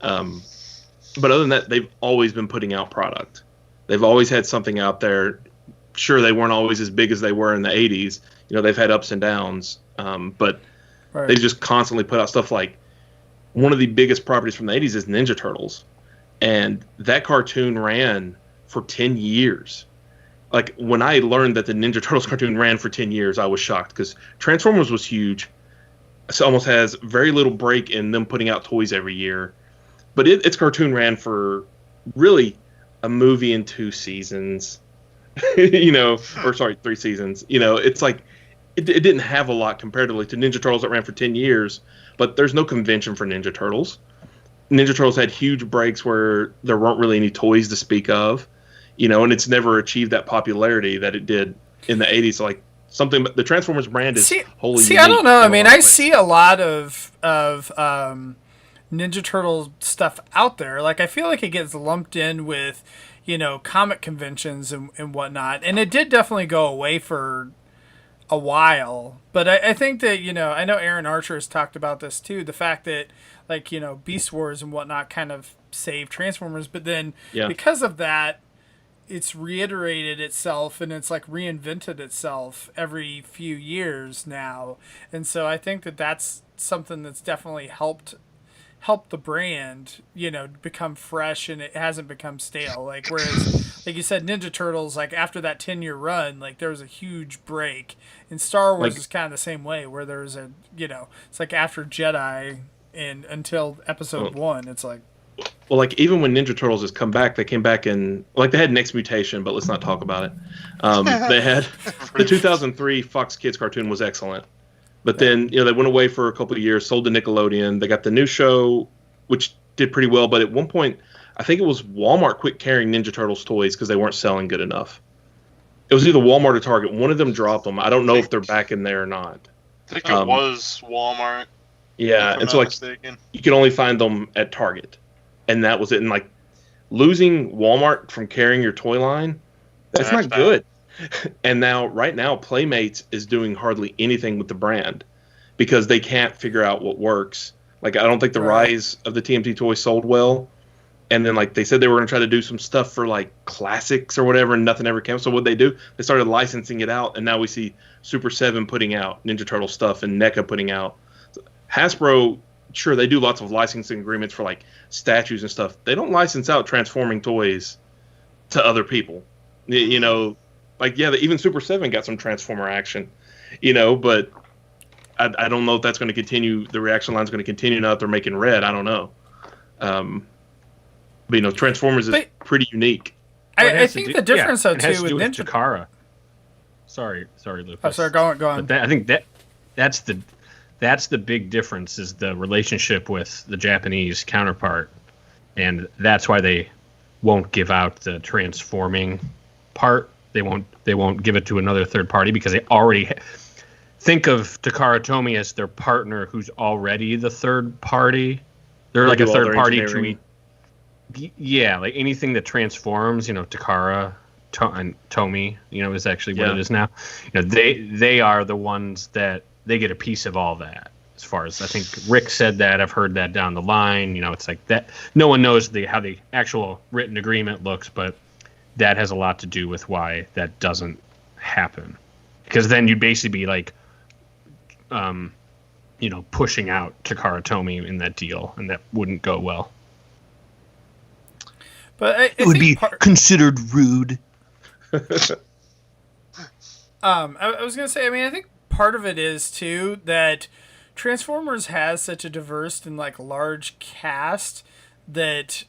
But other than that, they've always been putting out product. They've always had something out there. Sure, they weren't always as big as they were in the 80s. They've had ups and downs, but they just constantly put out stuff. Like, one of the biggest properties from the 80s is Ninja Turtles. And that cartoon ran for 10 years. Like, when I learned that the Ninja Turtles cartoon ran for 10 years, I was shocked, because Transformers was huge. It almost has very little break in them putting out toys every year. But its cartoon ran for really a movie in 2 seasons, or sorry, 3 seasons. It's like it didn't have a lot comparatively to Ninja Turtles that ran for 10 years, but there's no convention for Ninja Turtles. Ninja Turtles had huge breaks where there weren't really any toys to speak of, and it's never achieved that popularity that it did in the 80s. Like, the Transformers brand is wholly unique. I don't know. I mean, I see a lot of Ninja Turtle stuff out there. Like, I feel like it gets lumped in with, comic conventions and whatnot. And it did definitely go away for a while. But I think that, I know Aaron Archer has talked about this too. The fact that, like, Beast Wars and whatnot kind of saved Transformers. But then because of that, it's reiterated itself and it's like reinvented itself every few years now. And so I think that that's something that's definitely helped the brand, become fresh, and it hasn't become stale. Like, whereas, like you said, Ninja Turtles, like, after that 10-year run, like, there was a huge break. And Star Wars is kind of the same way, where there was it's like after Jedi and until Episode 1, it's like. Well, like, even when Ninja Turtles has come back, they came back in, like, they had Next Mutation, but let's not talk about it. They had the 2003 Fox Kids cartoon was excellent. But then, they went away for a couple of years, sold to Nickelodeon. They got the new show, which did pretty well. But at one point, I think it was Walmart quit carrying Ninja Turtles toys because they weren't selling good enough. It was either Walmart or Target. One of them dropped them. I don't know if they're back in there or not. I think it was Walmart. Yeah, and so, like, you could only find them at Target. And that was it. And, like, losing Walmart from carrying your toy line, that's not good. And right now, Playmates is doing hardly anything with the brand because they can't figure out what works. Like, I don't think the Rise of the TMT toys sold well. And then, like, they said they were going to try to do some stuff for, like, classics or whatever, and nothing ever came. So what they do, they started licensing it out, and now we see Super 7 putting out Ninja Turtle stuff and NECA putting out. Hasbro, sure, they do lots of licensing agreements for, like, statues and stuff. They don't license out transforming toys to other people. Like, even Super 7 got some Transformer action, but I don't know if that's going to continue. The reaction line's going to continue now that they're making Red. I don't know. But, Transformers is pretty unique. I think the difference, though, too, with Ninja Takara. Sorry, Lucas. Oh, sorry, go on. But I think that's the big difference, is the relationship with the Japanese counterpart. And that's why they won't give out the transforming part. They won't give it to another third party because they already think of Takara Tomy as their partner, who's already the third party. They're like a third party to like anything that transforms. Takara and Tomy, is actually what it is now. They are the ones that they get a piece of all that. As far as I think Rick said that, I've heard that down the line. It's like that. No one knows how the actual written agreement looks, but that has a lot to do with why that doesn't happen. Because then you'd basically be like, pushing out Takara Tomy in that deal, and that wouldn't go well. But it would be considered rude. I was going to say, I think part of it is, too, that Transformers has such a diverse and, like, large cast that...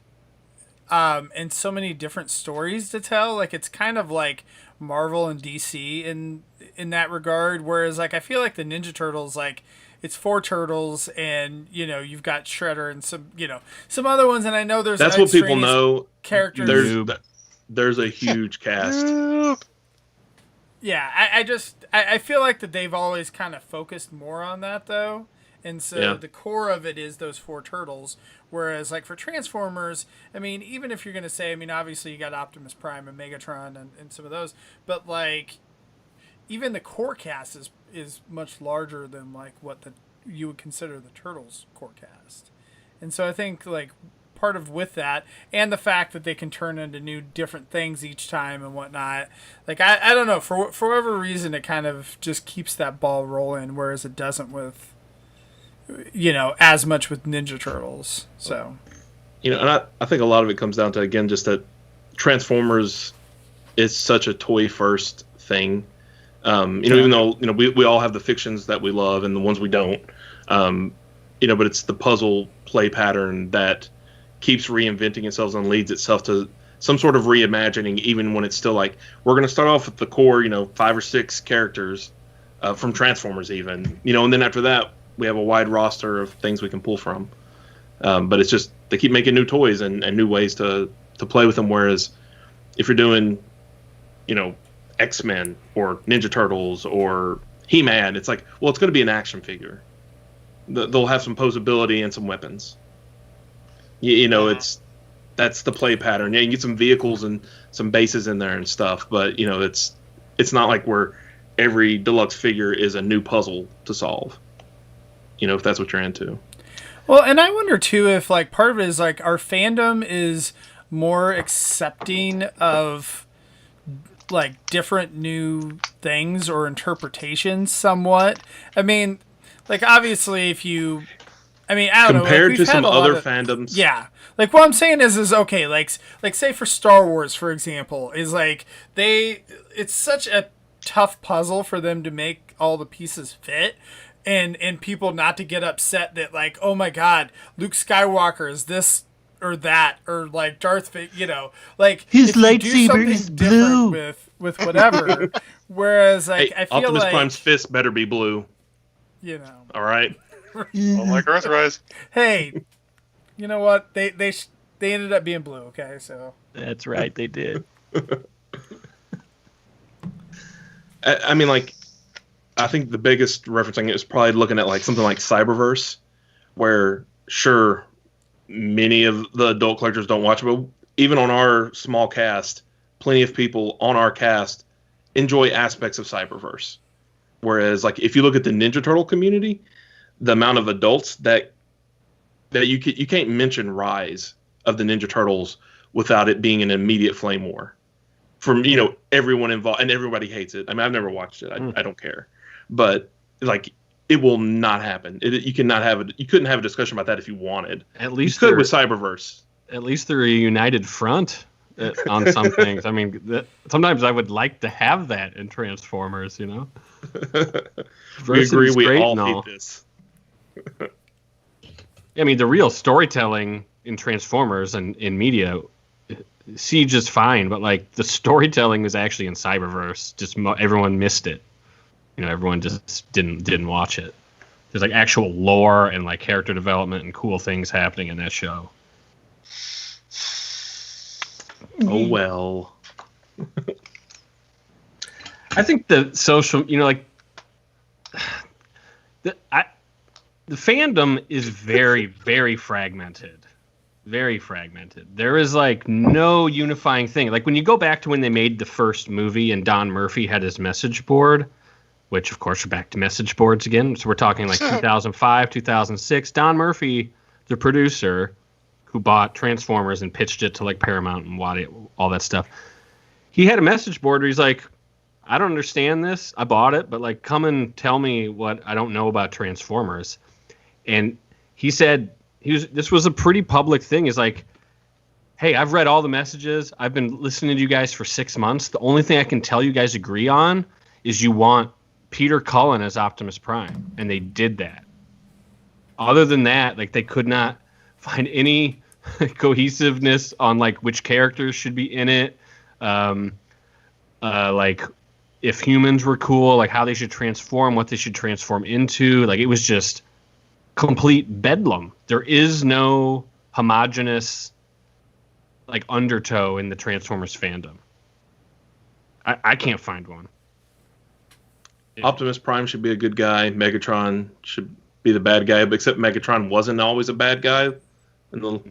and so many different stories to tell. Like, it's kind of like Marvel and DC in that regard. Whereas, like, I feel like the Ninja Turtles, like, it's 4 turtles, and you've got Shredder and some other ones. And I know that's what people know. Characters. There's a huge cast. Yeah, I feel like that they've always kind of focused more on that, though. And so the core of it is those 4 turtles. Whereas, like, for Transformers, even if you're going to say, obviously you got Optimus Prime and Megatron and some of those, but, like, even the core cast is much larger than, like, what the you would consider the Turtles core cast. And so I think like part of with that and the fact that they can turn into new different things each time and whatnot, like I don't know, for whatever reason it kind of just keeps that ball rolling, whereas it doesn't with, you know, as much with Ninja Turtles. So, you know, and I think a lot of it comes down to, again, just that Transformers is such a toy first thing. You know, even though, you know, we all have the fictions that we love and the ones we don't, you know, but it's the puzzle play pattern that keeps reinventing itself and leads itself to some sort of reimagining, even when it's still like, we're going to start off with the core, you know, 5 or 6 characters from Transformers even, you know, and then after that, we have a wide roster of things we can pull from. But it's just, they keep making new toys and new ways to play with them. Whereas if you're doing, you know, X-Men or Ninja Turtles or He-Man, it's like, well, it's going to be an action figure. They'll have some posability and some weapons. You know, that's the play pattern. Yeah, you can get some vehicles and some bases in there and stuff, but you know, it's not like where every deluxe figure is a new puzzle to solve. You know, if that's what you're into. Well, and I wonder too if like part of it is like our fandom is more accepting of like different new things or interpretations somewhat. I mean, like obviously if you, I mean, I don't know. Compared like, to some other fandoms. Yeah. Like what I'm saying is okay, like say for Star Wars, for example, is like it's such a tough puzzle for them to make all the pieces fit. And people not to get upset that like, oh my God, Luke Skywalker is this or that, or like Darth Vader, you know, like his lightsaber is blue with whatever. Whereas like I feel Optimus like Prime's fist better be blue. You know. All right. Like Earthrise. Hey, you know what? They ended up being blue. Okay, so that's right, they did. I mean, like, I think the biggest referencing is probably looking at like something like Cyberverse, where sure, many of the adult collectors don't watch it, but even on our small cast, plenty of people on our cast enjoy aspects of Cyberverse. Whereas, like, if you look at the Ninja Turtle community, the amount of adults that you can't mention Rise of the Ninja Turtles without it being an immediate flame war from, you know, everyone involved, and everybody hates it. I mean, I've never watched it. I don't care, but like, it will not happen. You cannot have it. You couldn't have a discussion about that if you wanted. At least you could with Cyberverse. At least they're a united front on some things. I mean, sometimes I would like to have that in Transformers. You know. We agree. We all hate this. I mean, the real storytelling in Transformers and in media, Siege is fine, but like the storytelling was actually in Cyberverse. Just everyone missed it. You know, everyone just didn't watch it. There's like actual lore and like character development and cool things happening in that show. Oh well. I think the social, you know, like the fandom is very, very fragmented. Very fragmented. There is like no unifying thing. Like when you go back to when they made the first movie and Don Murphy had his message board, which of course we're back to message boards again. So we're talking like 2005, 2006. Don Murphy, the producer who bought Transformers and pitched it to like Paramount and all that stuff. He had a message board where he's like, I don't understand this. I bought it, but like, come and tell me what I don't know about Transformers. And he said, this was a pretty public thing. He's like, hey, I've read all the messages. I've been listening to you guys for 6 months. The only thing I can tell you guys agree on is you want Peter Cullen as Optimus Prime. And they did that. Other than that, like they could not find any cohesiveness on like which characters should be in it. Like if humans were cool, like how they should transform, what they should transform into. Like it was just complete bedlam. There is no homogenous like undertow in the Transformers fandom. I can't find one. Optimus Prime should be a good guy. Megatron should be the bad guy, but except Megatron wasn't always a bad guy in the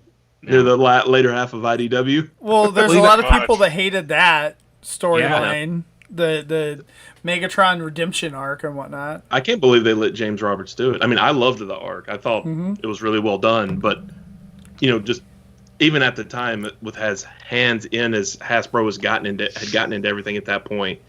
later half of IDW. Well, there's a lot of people that hated that storyline. the Megatron redemption arc and whatnot. I can't believe they let James Roberts do it. I mean, I loved the arc. I thought it was really well done, but just even at the time, with as hands in as Hasbro had gotten into everything at that point,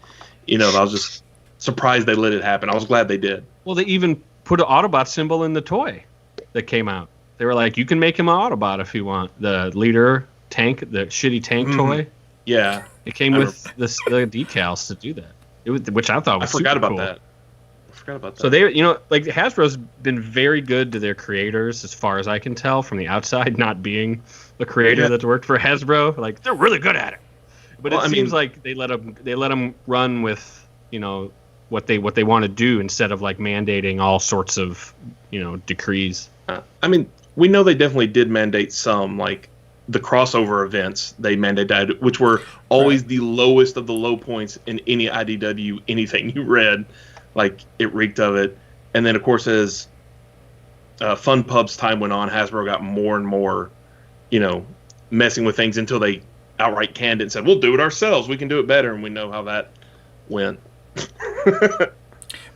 I was just surprised they let it happen. I was glad they did. Well, they even put an Autobot symbol in the toy that came out. They were like, you can make him an Autobot if you want. The leader tank, the shitty tank toy. Yeah. It came with the decals to do that, which I thought was I forgot about cool. that. So they, like Hasbro's been very good to their creators, as far as I can tell from the outside, not being the creator that's worked for Hasbro. Like they're really good at it, but it seems like they let them run with what they want to do instead of like mandating all sorts of decrees. I mean, we know they definitely did mandate some, like the crossover events they mandated, which were always the lowest of the low points in any IDW anything you read. Like, it reeked of it. And then, of course, as Fun Pub's time went on, Hasbro got more and more, messing with things until they outright canned it and said, we'll do it ourselves. We can do it better. And we know how that went. But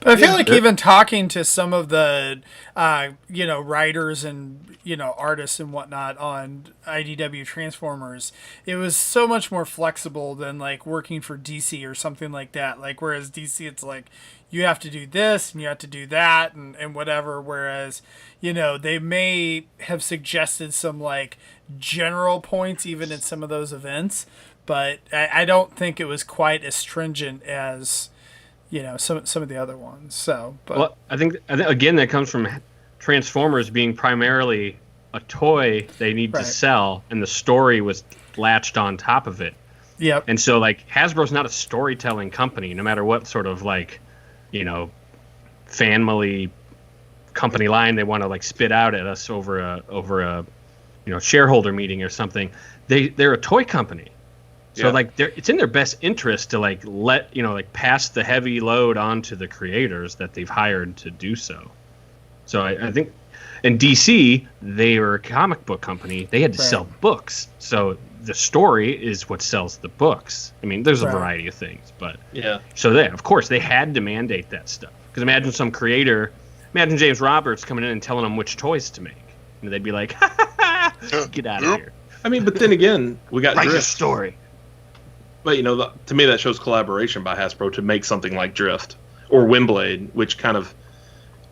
I feel like even talking to some of the, writers and, artists and whatnot on IDW Transformers, it was so much more flexible than, like, working for DC or something like that. Like, whereas DC, it's like, you have to do this and you have to do that and whatever. Whereas, they may have suggested some, like, general points even in some of those events. But I don't think it was quite as stringent as some of the other ones. So, but well, I think again that comes from Transformers being primarily a toy they need to sell, and the story was latched on top of it. Yep. And so, like, Hasbro's not a storytelling company, no matter what sort of like, family company line they want to like spit out at us over a shareholder meeting or something. They're a toy company. So it's in their best interest to like pass the heavy load on to the creators that they've hired to do so. So I think in DC they were a comic book company. They had to sell books. So the story is what sells the books. I mean, there's a variety of things, but so of course they had to mandate that stuff. Because imagine James Roberts coming in and telling them which toys to make, and they'd be like, "Get out of here." I mean, but then again, we got Write Drift. your story. But, to me, that shows collaboration by Hasbro to make something like Drift or Windblade, which kind of,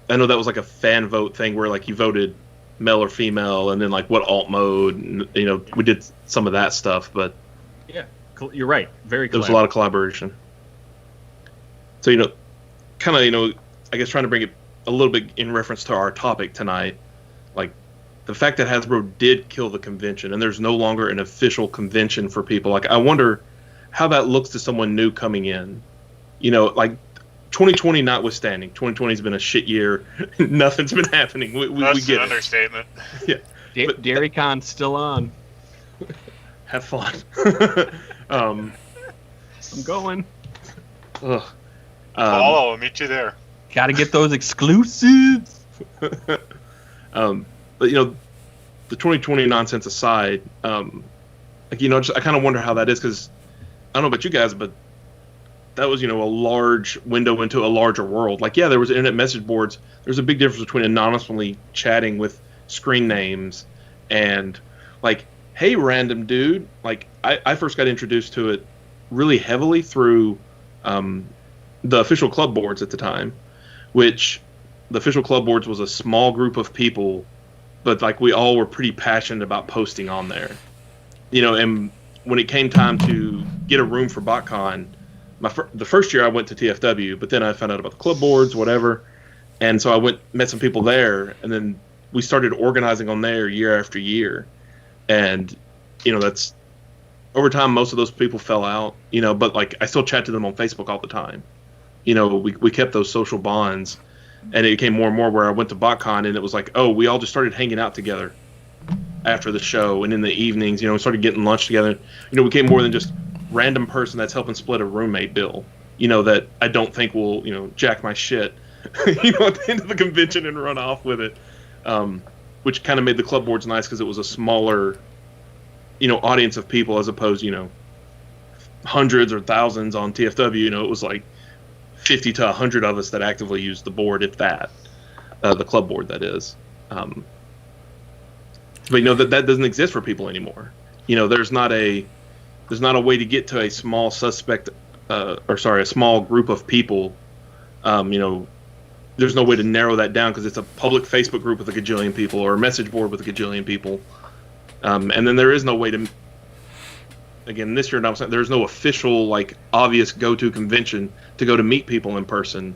I know that was like a fan vote thing where like you voted male or female and then like what alt mode, and, we did some of that stuff, but yeah, you're right. Very there was a lot of collaboration. So, I guess trying to bring it a little bit in reference to our topic tonight, like the fact that Hasbro did kill the convention and there's no longer an official convention for people. Like, I wonder how that looks to someone new coming in. Like 2020 notwithstanding, 2020 has been a shit year. Nothing's been happening. We That's get an it. understatement. Yeah. But Dairy Con's still on. Have fun. I'm going. Ugh. I'll meet you there. Got to get those exclusives. But the 2020 nonsense aside, I kind of wonder how that is, because I don't know about you guys, but that was, a large window into a larger world. Like, yeah, there was internet message boards. There's a big difference between anonymously chatting with screen names and, like, hey, random dude. Like, I first got introduced to it really heavily through the official club boards at the time, which the official club boards was a small group of people, but, like, we all were pretty passionate about posting on there. And when it came time to get a room for BotCon, the first year I went to TFW, but then I found out about the club boards, whatever. And so I met some people there, and then we started organizing on there year after year. And, that's over time, most of those people fell out, but like I still chat to them on Facebook all the time. We kept those social bonds, and it became more and more where I went to BotCon and it was like, oh, we all just started hanging out together after the show and in the evenings, we started getting lunch together. We became more than just random person that's helping split a roommate bill, that I don't think will, jack my shit, at the end of the convention and run off with it. Which kind of made the club boards nice because it was a smaller, audience of people as opposed, hundreds or thousands on TFW. You know, it was like 50 to 100 of us that actively used the board, if that, the club board, that is. But you know that doesn't exist for people anymore. You know, there's not a way to get to a small a small group of people. You know, there's no way to narrow that down because it's a public Facebook group with a gajillion people or a message board with a gajillion people. And then there is no way to, again, this year, there's no official, like, obvious go-to convention to go to meet people in person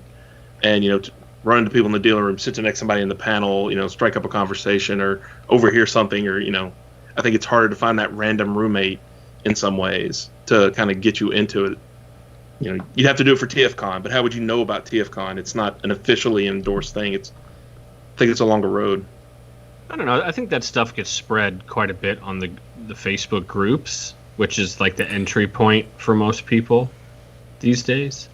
and, you know, to run into people in the dealer room, sit next to somebody in the panel, you know, strike up a conversation or overhear something, or, you know, I think it's harder to find that random roommate in some ways to kind of get you into it. You know, you'd have to do it for TFCon, but how would you know about TFCon? It's not an officially endorsed thing. I think it's a longer road. I don't know. I think that stuff gets spread quite a bit on the Facebook groups, which is like the entry point for most people these days.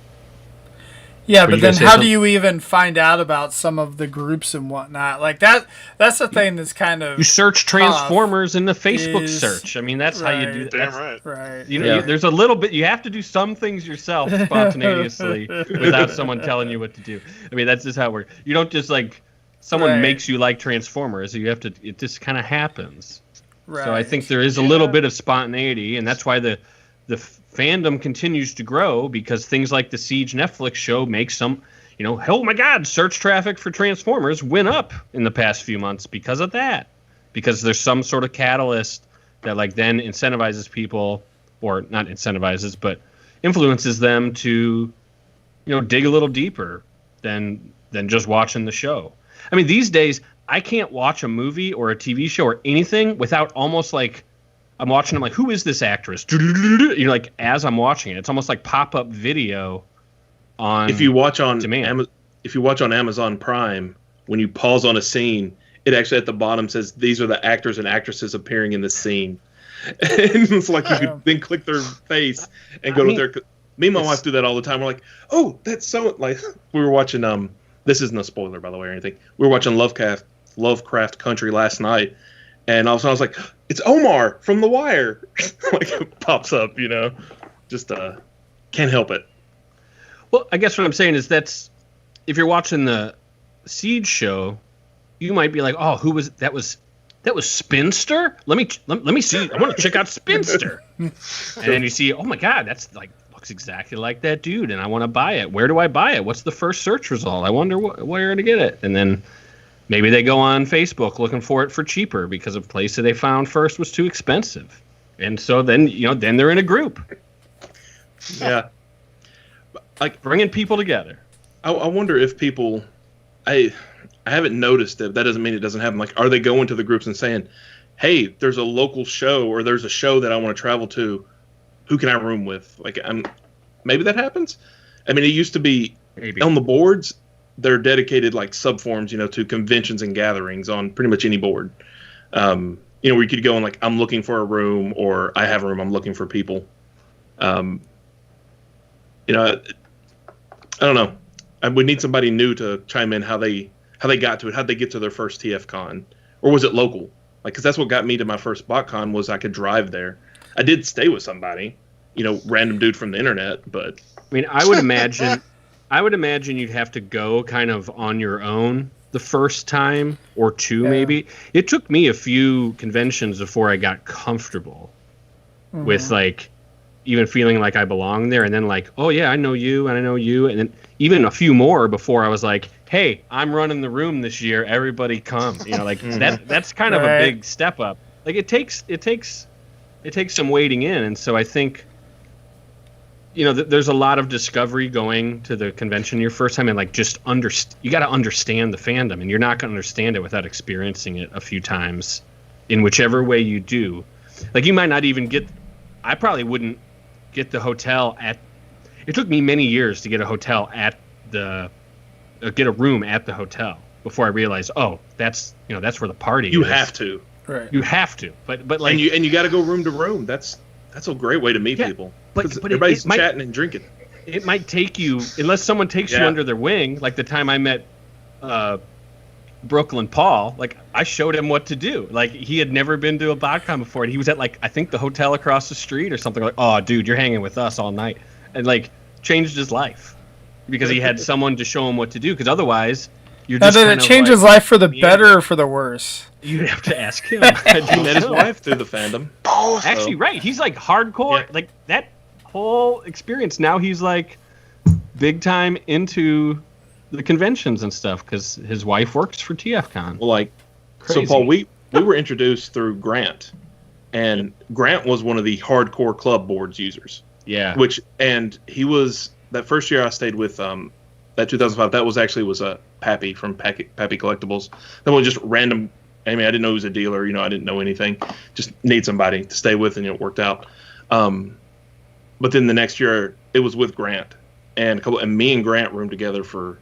Yeah, but then how do you even find out about some of the groups and whatnot? Like that's the thing that's kind of... You search Transformers in the Facebook search. I mean, that's how you do that. Damn right. Right. You know, there's a little bit... You have to do some things yourself spontaneously without someone telling you what to do. I mean, that's just how it works. You don't just, like... Someone makes you like Transformers. You have to... It just kind of happens. Right. So I think there is a little bit of spontaneity, and that's why the fandom continues to grow, because things like the Siege Netflix show make some, you know, oh my God, search traffic for Transformers went up in the past few months because of that. Because there's some sort of catalyst that, like, then incentivizes people, or not incentivizes, but influences them to, you know, dig a little deeper than just watching the show. I mean, these days, I can't watch a movie or a TV show or anything without almost like, I'm watching, I'm like, who is this actress? You know, like, as I'm watching it, it's almost like pop-up video on if you watch on demand. If you watch on Amazon Prime, when you pause on a scene, it actually at the bottom says, these are the actors and actresses appearing in this scene. And it's like you could then click their face and go to their... Me and my wife do that all the time. We're like, oh, that's so... Like, we were watching... This isn't a spoiler, by the way, or anything. We were watching Lovecraft Country last night, and all of a sudden I was like, it's Omar from The Wire. Like, it pops up, you know. Just can't help it. Well, I guess what I'm saying is that's, if you're watching the Siege show, you might be like, oh, who was that? Was Spinster? Let me see. I want to check out Spinster. And then you see, oh my God, that's like, looks exactly like that dude, and I want to buy it. Where do I buy it? What's the first search result? I wonder where to get it. And then maybe they go on Facebook looking for it for cheaper because a place that they found first was too expensive. And so then, you know, then they're in a group. Yeah. Like bringing people together. I wonder if people, I haven't noticed it. That doesn't mean it doesn't happen. Like, are they going to the groups and saying, hey, there's a local show or there's a show that I want to travel to. Who can I room with? Like, maybe that happens. I mean, it used to be on the boards. They're dedicated like subforums, you know, to conventions and gatherings on pretty much any board. You know, where you could go and like, I'm looking for a room, or I have a room, I'm looking for people. You know, I don't know. I would need somebody new to chime in how they got to it. How'd they get to their first TFCon, or was it local? Like, because that's what got me to my first BotCon was I could drive there. I did stay with somebody, you know, random dude from the internet, but I mean, I would imagine you'd have to go kind of on your own the first time or two, maybe. It took me a few conventions before I got comfortable with like even feeling like I belonged there, and then like, oh yeah, I know you and I know you, and then even a few more before I was like, hey, I'm running the room this year, everybody come, you know, like that's kind of a big step up. Like it takes some wading in, and so I think, you know, there's a lot of discovery going to the convention your first time, and like just you got to understand the fandom, and you're not going to understand it without experiencing it a few times in whichever way you do. Like you might not even I probably wouldn't get the hotel it took me many years to get a hotel get a room at the hotel before I realized, oh, that's where the party is. You have to. Right. You have to, but like, and you got to go room to room. That's a great way to meet people. But everybody's chatting and drinking. It might take you, unless someone takes you under their wing. Like the time I met Brooklyn Paul, like I showed him what to do. Like he had never been to a BotCon before, and he was at like I think the hotel across the street or something. Like, oh, dude, you're hanging with us all night, and like changed his life because he had someone to show him what to do. Because otherwise, you're just did it change his life for the better or for the worse? You'd have to ask him. He met his wife through the fandom. Both. Actually, right? He's like hardcore. Yeah. Like that whole experience. Now he's like big time into the conventions and stuff because his wife works for TFCon. Well, like, Crazy. so Paul, we were introduced through Grant, and Grant was one of the hardcore club boards users. Yeah. And he was that first year I stayed with that 2005. That was Pappy from Pappy Collectibles. That was just random. I mean, I didn't know he was a dealer. I didn't know anything. Just need somebody to stay with, and it worked out. But then the next year it was with Grant, and me and Grant roomed together for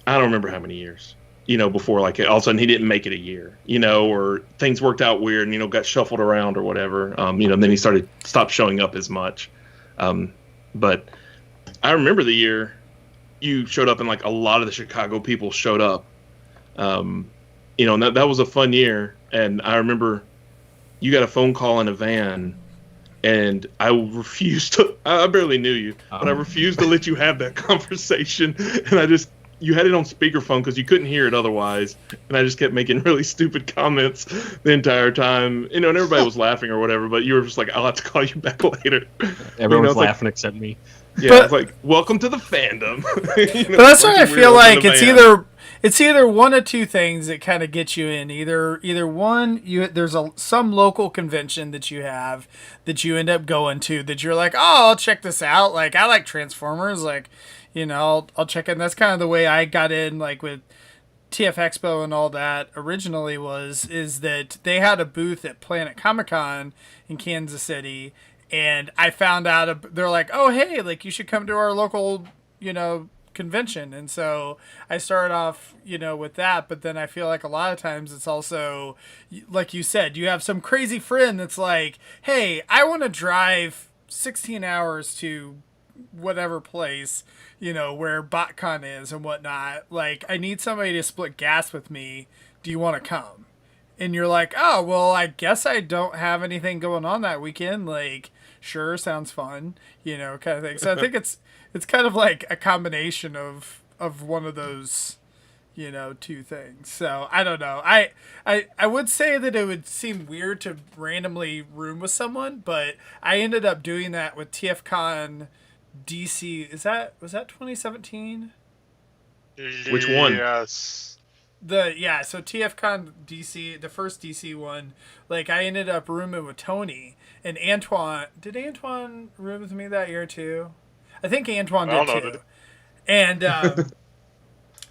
I don't remember how many years, before like all of a sudden he didn't make it a year, or things worked out weird and, got shuffled around or whatever. Then he stopped showing up as much. But I remember the year you showed up and like a lot of the Chicago people showed up. And that was a fun year. And I remember you got a phone call in a van and I refused I barely knew you, but I refused to let you have that conversation. And you had it on speakerphone because you couldn't hear it otherwise. And I just kept making really stupid comments the entire time. And everybody was laughing or whatever, but you were just like, I'll have to call you back later. Everyone was laughing except me. Yeah, it's like, welcome to the fandom. But that's why I feel like it's either one of two things that kind of get you in. Either one, there's some local convention that you have that you end up going to that you're like, oh, I'll check this out. Like, I like Transformers. Like, I'll check it. And that's kind of the way I got in, like with TF Expo and all that originally is that they had a booth at Planet Comic-Con in Kansas City. And I found out, they're like, oh, hey, like you should come to our local, convention. And so I started off, with that. But then I feel like a lot of times it's also, like you said, you have some crazy friend that's like, hey, I want to drive 16 hours to whatever place, where BotCon is and whatnot. Like, I need somebody to split gas with me. Do you want to come? And you're like, oh, well, I guess I don't have anything going on that weekend. Like, sure, sounds fun, kind of thing. So I think it's kind of like a combination of one of those, two things. So I don't know. I would say that it would seem weird to randomly room with someone, but I ended up doing that with TFCon DC. Was that 2017? Which one? Yes. So TFCon DC, the first DC one, like I ended up rooming with Tony and Antoine. Did Antoine room with me that year too? I think Antoine did too. And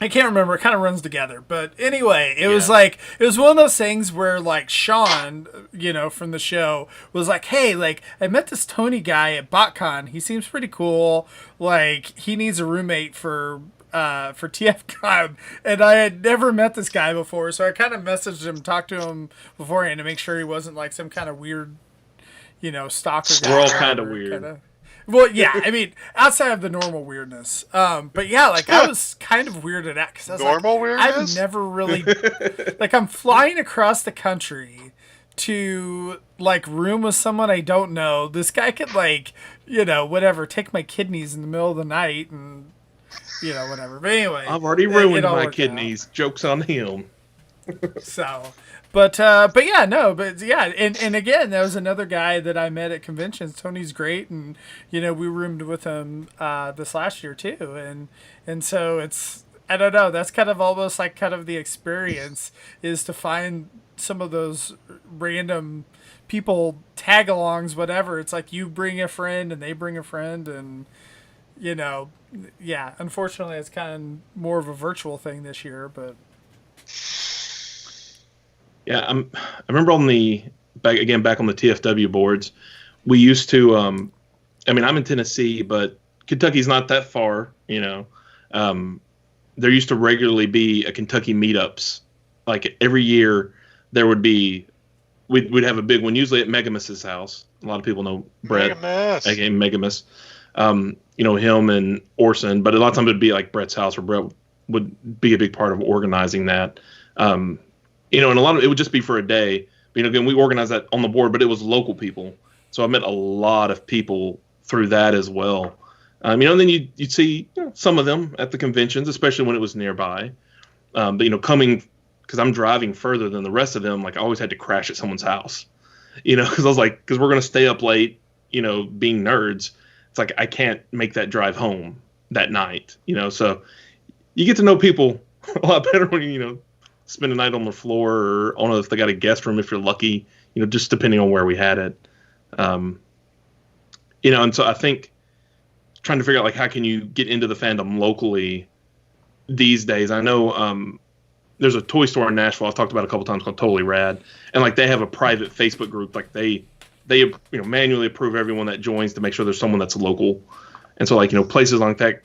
I can't remember. It kind of runs together. But anyway, it was one of those things where like Sean, from the show was like, hey, like I met this Tony guy at BotCon. He seems pretty cool. Like he needs a roommate for TFCon, and I had never met this guy before, so I kind of messaged him, talked to him beforehand to make sure he wasn't like some kind of weird, stalker guy. We're all kind of weird. Well, yeah, I mean, outside of the normal weirdness. But yeah, like I was kind of weirded out because I was normal weirdness? I've never really like I'm flying across the country to like room with someone I don't know. This guy could like, whatever, take my kidneys in the middle of the night and whatever. But anyway, I've already ruined my kidneys. Joke's on him. So, but yeah, and again, that was another guy that I met at conventions. Tony's great, and we roomed with him this last year too, and so it's, I don't know, that's kind of almost like kind of the experience is to find some of those random people tag-alongs, whatever. It's like you bring a friend and they bring a friend, and yeah, unfortunately it's kind of more of a virtual thing this year, but yeah, I remember back on the TFW boards, we used to I'm in Tennessee, but Kentucky's not that far, there used to regularly be a Kentucky meetups. Like every year there would be, we'd have a big one, usually at Megamus's house. A lot of people know Brett, aka Megamus. Him and Orson, but a lot of times it'd be like Brett's house, where Brett would be a big part of organizing that. And a lot of it would just be for a day. Again, we organized that on the board, but it was local people. So I met a lot of people through that as well. And then you'd see some of them at the conventions, especially when it was nearby. But coming, because I'm driving further than the rest of them, like I always had to crash at someone's house, because I was like, because we're going to stay up late, being nerds. It's like I can't make that drive home that night, so you get to know people a lot better when you spend a night on the floor, or I don't know if they got a guest room if you're lucky, just depending on where we had it. And so I think trying to figure out like how can you get into the fandom locally these days. I know there's a toy store in Nashville I've talked about a couple times called Totally Rad, and like they have a private Facebook group. Like they manually approve everyone that joins to make sure there's someone that's local. And so like places like that,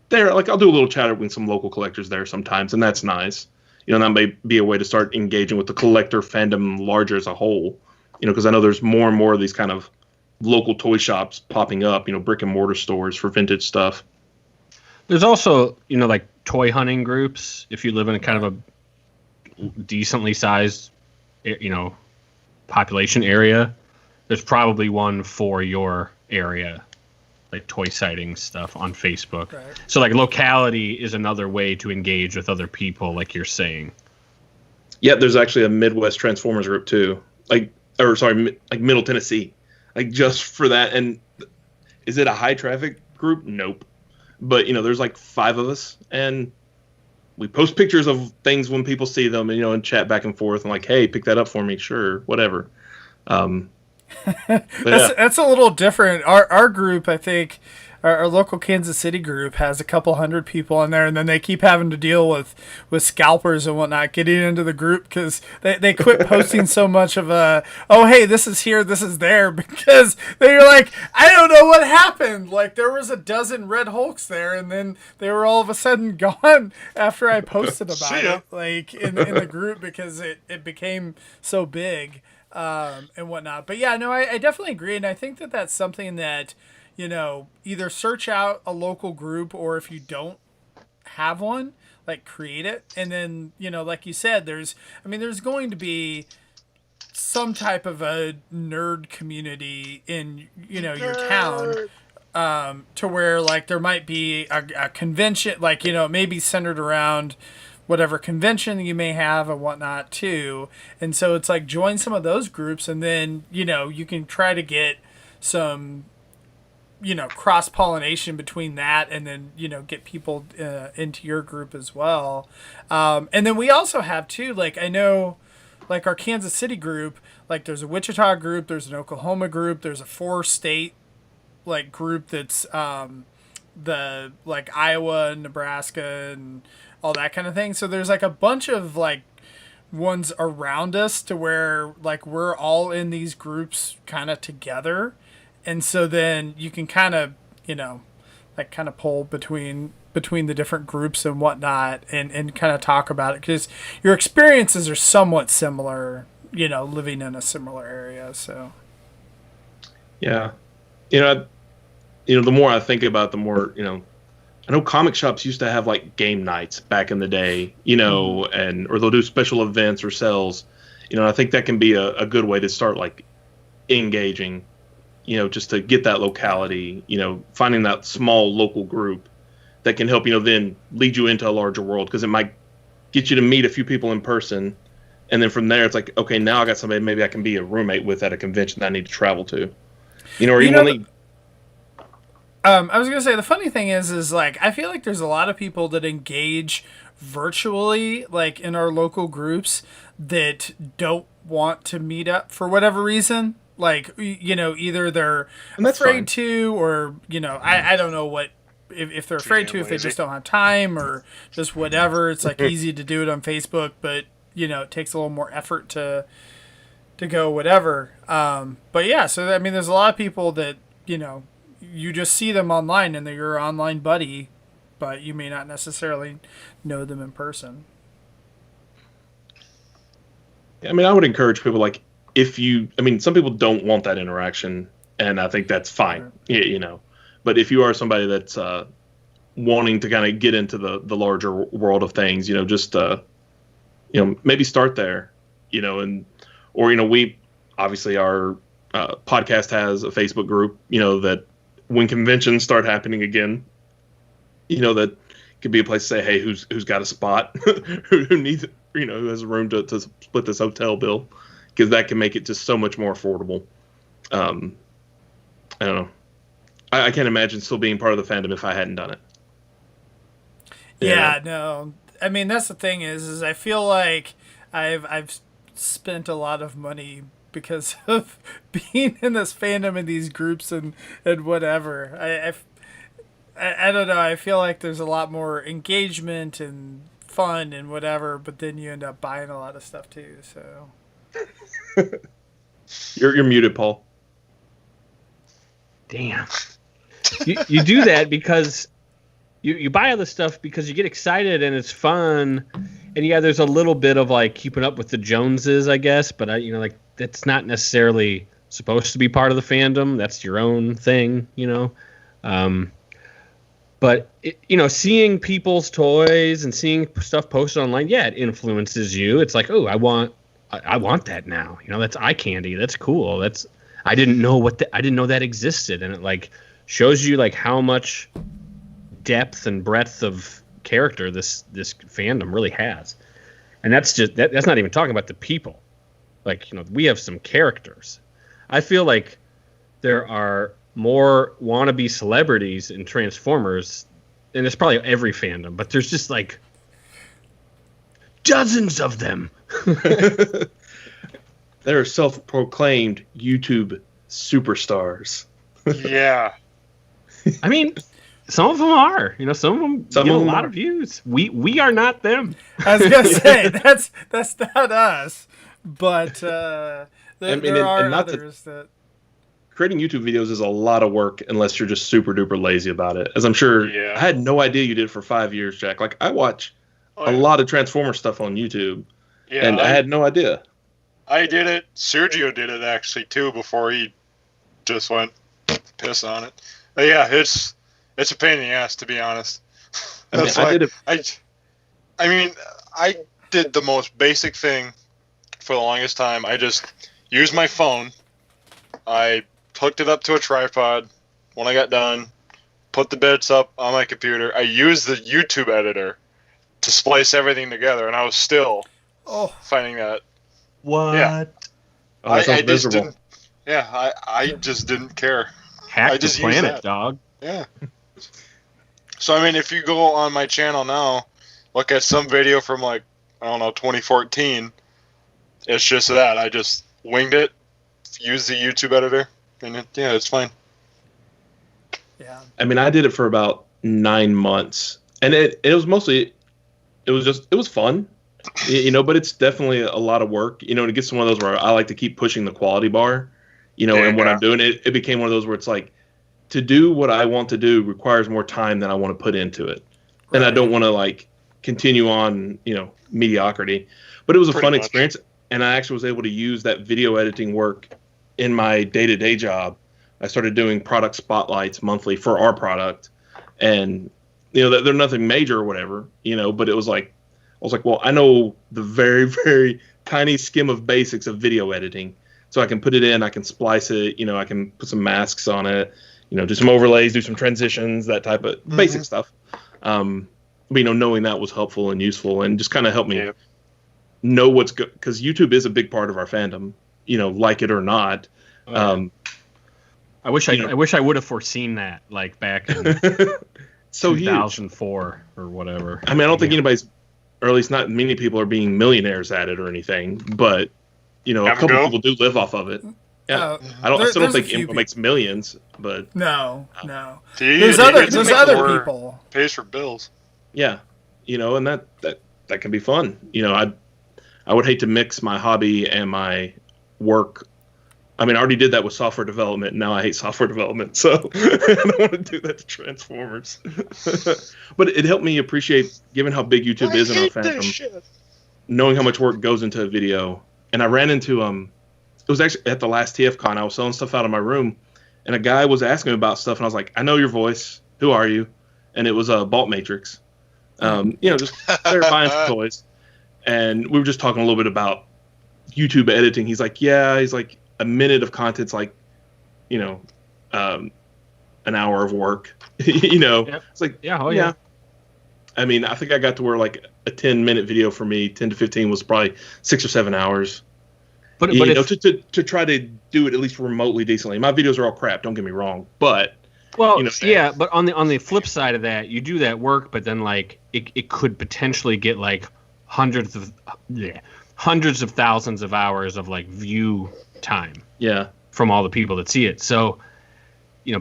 there, like I'll do a little chatter with some local collectors there sometimes, and that's nice. That may be a way to start engaging with the collector fandom larger as a whole. Because I know there's more and more of these kind of local toy shops popping up. Brick and mortar stores for vintage stuff. There's also like toy hunting groups. If you live in a kind of a decently sized population area, there's probably one for your area. Like toy sighting stuff on Facebook. Right. So like locality is another way to engage with other people, like you're saying. Yeah, there's actually a Midwest Transformers group too. Like Middle Tennessee. Like just for that. And is it a high traffic group? Nope. But there's like 5 of us, and we post pictures of things when people see them, and and chat back and forth, and like, hey, pick that up for me, sure, whatever. That's a little different. Our group, I think, our local Kansas City group has a couple hundred people in there, and then they keep having to deal with scalpers and whatnot getting into the group because they quit posting so much of oh hey, this is here, this is there, because they're like, I don't know what happened. Like there was a dozen Red Hulks there, and then they were all of a sudden gone after I posted about it, like in the group, because it became so big. And whatnot. But yeah, no, I definitely agree. And I think that that's something that, either search out a local group, or if you don't have one, like create it. And then, like you said, there's going to be some type of a nerd community in, your town, to where like there might be a convention, like, maybe centered around whatever convention you may have and whatnot too. And so it's like join some of those groups, and then you can try to get some cross-pollination between that, and then get people into your group as well. And then we also have too, like I know like our Kansas City group, like there's a Wichita group, there's an Oklahoma group, there's a 4-state like group that's the like Iowa and Nebraska and all that kind of thing. So there's like a bunch of like ones around us to where like we're all in these groups kind of together. And so then you can kind of, like kind of pull between the different groups and whatnot, and kind of talk about it, because your experiences are somewhat similar, living in a similar area. So. Yeah. The more I think about it, the more, I know comic shops used to have like game nights back in the day, or they'll do special events or sales. I think that can be a good way to start like engaging, just to get that locality, finding that small local group that can help, then lead you into a larger world, because it might get you to meet a few people in person. And then from there, it's like, okay, now I got somebody maybe I can be a roommate with at a convention that I need to travel to, or even I was going to say, the funny thing is like, I feel like there's a lot of people that engage virtually, like in our local groups, that don't want to meet up for whatever reason. Like, either they're afraid to, or, I don't know what, if they're afraid to, if they just don't have time, or just whatever. It's like easy to do it on Facebook, but, it takes a little more effort to go whatever. But yeah, so, there's a lot of people that, you just see them online and they're your online buddy, but you may not necessarily know them in person. I would encourage people, like, some people don't want that interaction, and I think that's fine, but if you are somebody that's wanting to kind of get into the larger world of things, just maybe start there, or we obviously our podcast has a Facebook group, that when conventions start happening again, that could be a place to say, hey, who's got a spot, who needs, who has room to split this hotel bill, because that can make it just so much more affordable. I don't know. I can't imagine still being part of the fandom if I hadn't done it. Yeah, no. I mean, that's the thing is I feel like I've spent a lot of money because of being in this fandom and these groups and whatever. I don't know. I feel like there's a lot more engagement and fun and whatever, but then you end up buying a lot of stuff too. So you're muted, Paul. Damn. You do that because you buy all this stuff because you get excited and it's fun, and yeah, there's a little bit of like keeping up with the Joneses, I guess, but like that's not necessarily supposed to be part of the fandom. That's your own thing, But seeing people's toys and seeing stuff posted online, yeah, it influences you. It's like, oh, I want that now. That's eye candy. That's cool. I didn't know that existed, and it like shows you like how much depth and breadth of character this fandom really has. And that's not even talking about the people. Like, we have some characters. I feel like there are more wannabe celebrities in Transformers, and it's probably every fandom, but there's just like dozens of them. They're self-proclaimed YouTube superstars. Yeah. I mean, some of them are. Some of them get a lot of views. We are not them. I was gonna say that's not us, but there are others that. Creating YouTube videos is a lot of work unless you're just super duper lazy about it. As I'm sure, I had no idea you did it for 5 years, Jack. Like, I watch a lot of Transformer stuff on YouTube, and I had no idea. I did it. Sergio did it actually too before he just went piss on it. But yeah, it's a pain in the ass, to be honest. That's I did the most basic thing for the longest time. I just used my phone. I hooked it up to a tripod. When I got done, put the bits up on my computer. I used the YouTube editor to splice everything together, and I was still finding that. What? Yeah. I just didn't. Yeah, I just didn't care. Hack the planet, dog. Yeah. So I mean, if you go on my channel now, look at some video from like 2014. It's just that I just winged it, used the YouTube editor, and it's fine. Yeah. I mean, I did it for about 9 months, and it was mostly, it was fun, but it's definitely a lot of work, and it gets to one of those where I like to keep pushing the quality bar, and when I'm doing it, it became one of those where it's like, to do what I want to do requires more time than I want to put into it. Right. And I don't want to like continue on, mediocrity, but it was a fun experience. And I actually was able to use that video editing work in my day-to-day job. I started doing product spotlights monthly for our product, and they're nothing major or whatever, but it was like, I was like, well, I know the very, very tiny skim of basics of video editing, so I can put it in, I can splice it, I can put some masks on it, do some overlays, do some transitions, that type of basic stuff. Knowing that was helpful and useful, and just kind of helped me know what's good, because YouTube is a big part of our fandom, like it or not. I wish I would have foreseen that, like back in so 2004 or whatever. I mean, I don't think anybody's, or at least not many people, are being millionaires at it or anything, but a couple people do live off of it. Yeah, I still don't think anyone makes millions, but no. There's other people pays for bills. Yeah, and that can be fun. I would hate to mix my hobby and my work. I mean, I already did that with software development, and now I hate software development, so I don't want to do that to Transformers. But it helped me appreciate, given how big YouTube is in our fandom, knowing how much work goes into a video. And I ran into it was actually at the last TFCon. I was selling stuff out of my room, and a guy was asking me about stuff, and I was like, I know your voice. Who are you? and it was a Vault Matrix. Just they were buying some toys, and we were just talking a little bit about YouTube editing. He's like, a minute of content's like, an hour of work. Yep. It's like, yeah. I mean, I think I got to where like a 10-minute video for me, 10 to 15 was probably 6 or 7 hours. But to try to do it at least remotely decently. My videos are all crap. Don't get me wrong, but but on the flip side of that, you do that work, but then like it could potentially get like hundreds of thousands of hours of like view time. Yeah. From all the people that see it. So,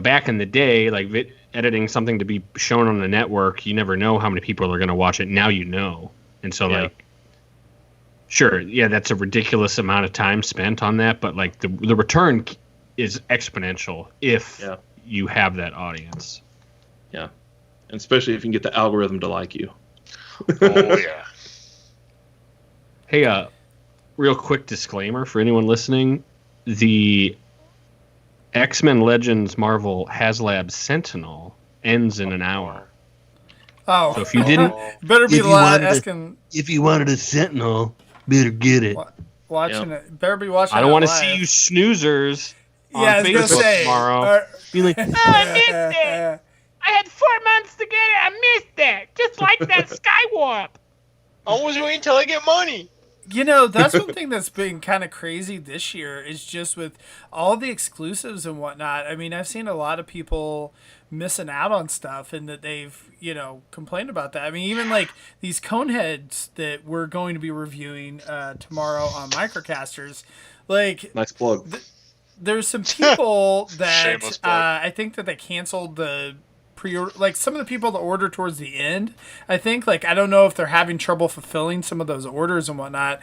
back in the day, like editing something to be shown on the network, you never know how many people are going to watch it. Now you know, and so like. Sure, yeah, that's a ridiculous amount of time spent on that, but like the return is exponential if you have that audience. Yeah, and especially if you can get the algorithm to like you. Oh yeah. Hey, real quick disclaimer for anyone listening: the X-Men Legends Marvel HasLab Sentinel ends in an hour. Oh, so if you didn't, better be asking. If you wanted a Sentinel. Better get it. Watching it. Better be watching it. I don't want to see you snoozers on Facebook tomorrow. Be like, I missed it. I had 4 months to get it. I missed it. Just like that Skywarp. I was waiting until I get money. That's one thing that's been kind of crazy this year is just with all the exclusives and whatnot. I mean, I've seen a lot of people missing out on stuff and that they've, complained about that. I mean, even like these Coneheads that we're going to be reviewing tomorrow on Microcasters, like... Nice plug. There's some people that Shameless plug. I think that they canceled the pre-order, like some of the people that order towards the end, I think, like, I don't know if they're having trouble fulfilling some of those orders and whatnot,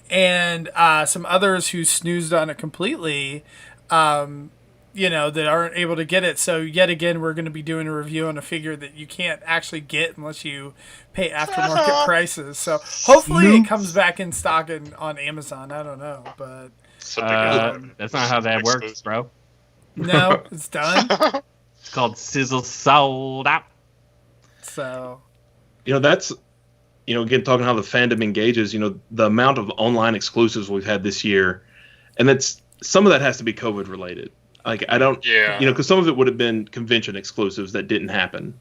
and some others who snoozed on it completely, that aren't able to get it. So yet again, we're going to be doing a review on a figure that you can't actually get unless you pay aftermarket prices. So hopefully it comes back in stock on Amazon. I don't know, but that's not how that works, bro. No, it's done. It's called Sizzle Sold Out. So, that's, again, talking how the fandom engages, the amount of online exclusives we've had this year, and that's some of that has to be COVID related. Like, I don't, because some of it would have been convention exclusives that didn't happen,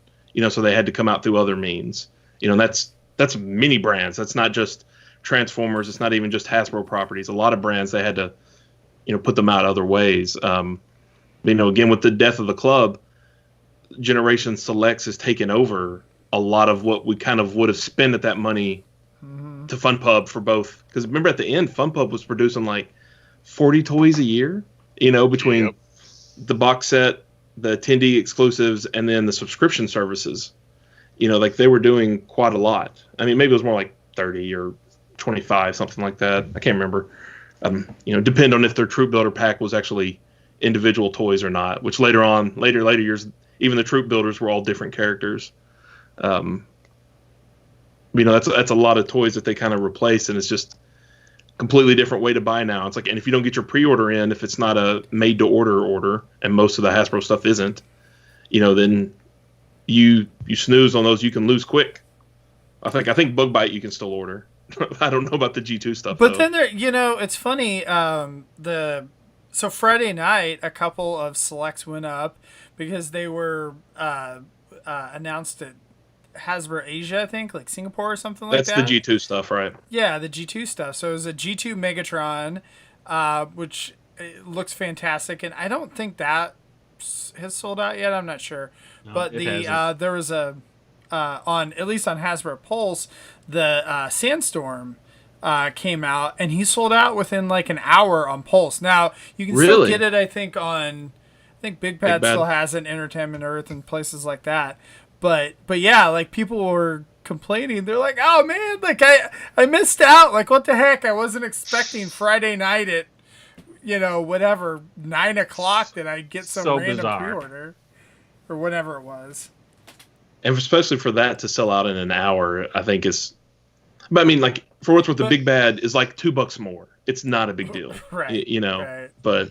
so they had to come out through other means. That's many brands. That's not just Transformers. It's not even just Hasbro properties. A lot of brands, they had to, put them out other ways. Again, with the death of the club, Generation Selects has taken over a lot of what we kind of would have spent at that money to FunPub for both. Because remember, at the end, FunPub was producing like 40 toys a year, between the box set, the attendee exclusives, and then the subscription services. Like they were doing quite a lot. I mean, maybe it was more like 30 or 25, something like that. I can't remember. Depend on if their Troop Builder pack was actually individual toys or not, which later years, even the Troop Builders were all different characters. That's a lot of toys that they kind of replaced, and it's just completely different way to buy now. It's like, and if you don't get your pre-order in, if it's not a made-to-order order, and most of the Hasbro stuff isn't, then you snooze on those, you can lose quick. I think Bug Bite you can still order. I don't know about the G2 stuff. But then there, it's funny. So Friday night, a couple of selects went up because they were announced at Hasbro Asia, I think, like Singapore or something like that. That's the G2 stuff, right? Yeah, the G2 stuff. So it was a G2 Megatron, which looks fantastic, and I don't think that has sold out yet. I'm not sure, no, but there was a on at least on Hasbro Pulse, the Sandstorm came out, and he sold out within like an hour on Pulse. Now you can still get it, I think Big Bad still has it, Entertainment Earth and places like that. But yeah, like people were complaining. They're like, "Oh man, like I missed out. Like what the heck? I wasn't expecting Friday night at 9:00 that I get some random bizarre pre-order or whatever it was." And especially for that to sell out in an hour, I think is. But I mean, like for what's worth, the Big Bad is like $2 more. It's not a big deal, right? Right. But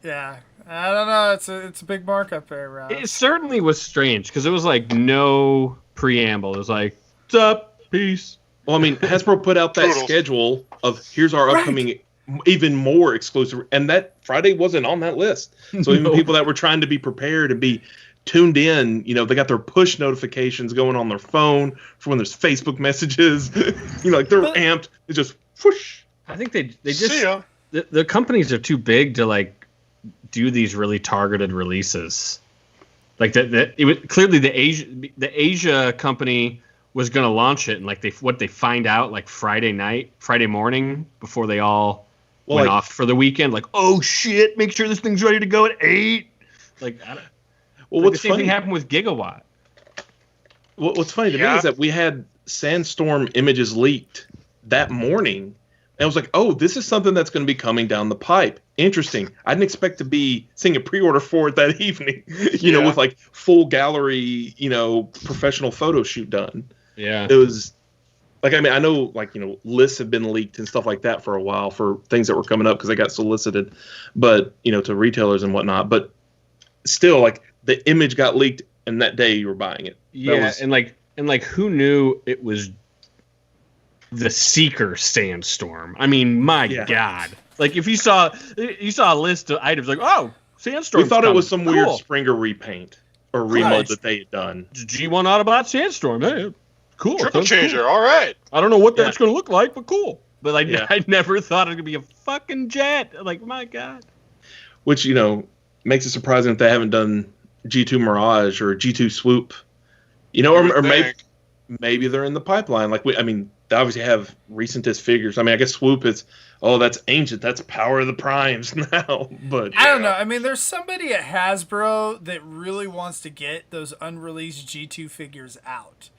yeah, I don't know. It's a big markup there, Rob. It certainly was strange because it was like no preamble. It was like, "What's up? Peace." Well, I mean, Hasbro put out that schedule of here's our upcoming, even more exclusive, and that Friday wasn't on that list. So even people that were trying to be prepared and be tuned in, they got their push notifications going on their phone for when there's Facebook messages. Like they're amped. It's just whoosh. I think they just the companies are too big to like do these really targeted releases. Like it was clearly the Asia company was going to launch it, and like they find out like Friday morning before they all went off for the weekend. Like, oh shit, make sure this thing's ready to go at 8. Like, the same thing happened with Gigawatt. What's funny to me is that we had Sandstorm images leaked that morning. And I was like, oh, this is something that's going to be coming down the pipe. Interesting. I didn't expect to be seeing a pre-order for it that evening, with like full gallery, professional photo shoot done. Yeah. It was like, I mean, I know like, lists have been leaked and stuff like that for a while for things that were coming up because they got solicited, but, to retailers and whatnot. But still, like, the image got leaked and that day you were buying it. Yeah. And like, who knew it was the Seeker Sandstorm? I mean, my God. Like, if you saw a list of items, like, oh, Sandstorm. We thought it was some weird Springer repaint or remod that they had done. G1 Autobot Sandstorm. Hey, cool. Triple changer. Cool. All right. I don't know what that's going to look like, but cool. But I never thought it was going to be a fucking jet. Like, my God. Which, makes it surprising if they haven't done G2 Mirage or G2 Swoop. Or maybe they're in the pipeline. Like, they obviously have recentest figures. I mean, I guess Swoop is, that's ancient. That's Power of the Primes now. But I don't know. I mean, there's somebody at Hasbro that really wants to get those unreleased G2 figures out.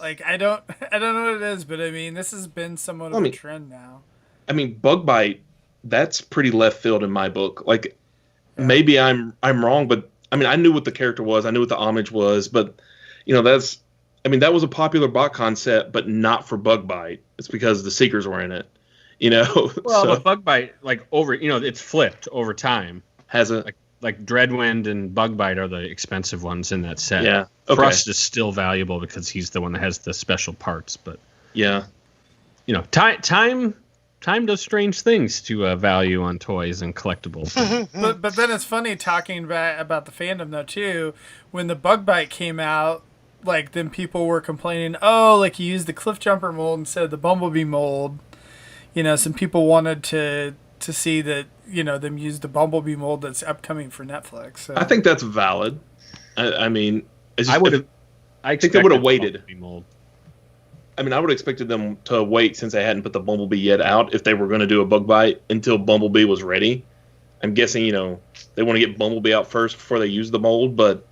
Like I don't know what it is, but I mean, this has been somewhat of a trend now. I mean, Bug Bite, that's pretty left field in my book. Like, maybe I'm wrong, but I mean, I knew what the character was. I knew what the homage was, but that was a popular bot concept, but not for Bug Bite. It's because the Seekers were in it, Well, but Bug Bite, like over, it's flipped over time. Has it? Like Dreadwind and Bug Bite are the expensive ones in that set. Yeah. Okay. Thrust is still valuable because he's the one that has the special parts. But yeah, time does strange things to value on toys and collectibles. but then it's funny talking about the fandom though too. When the Bug Bite came out, like then people were complaining, oh, like you used the Cliff Jumper mold instead of the Bumblebee mold. Some people wanted to see that, them use the Bumblebee mold that's upcoming for Netflix. So. I think that's valid. I mean, I think they would have waited. Mold. I mean, I would have expected them to wait since they hadn't put the Bumblebee yet out if they were going to do a Bug Bite until Bumblebee was ready. I'm guessing, they want to get Bumblebee out first before they use the mold, but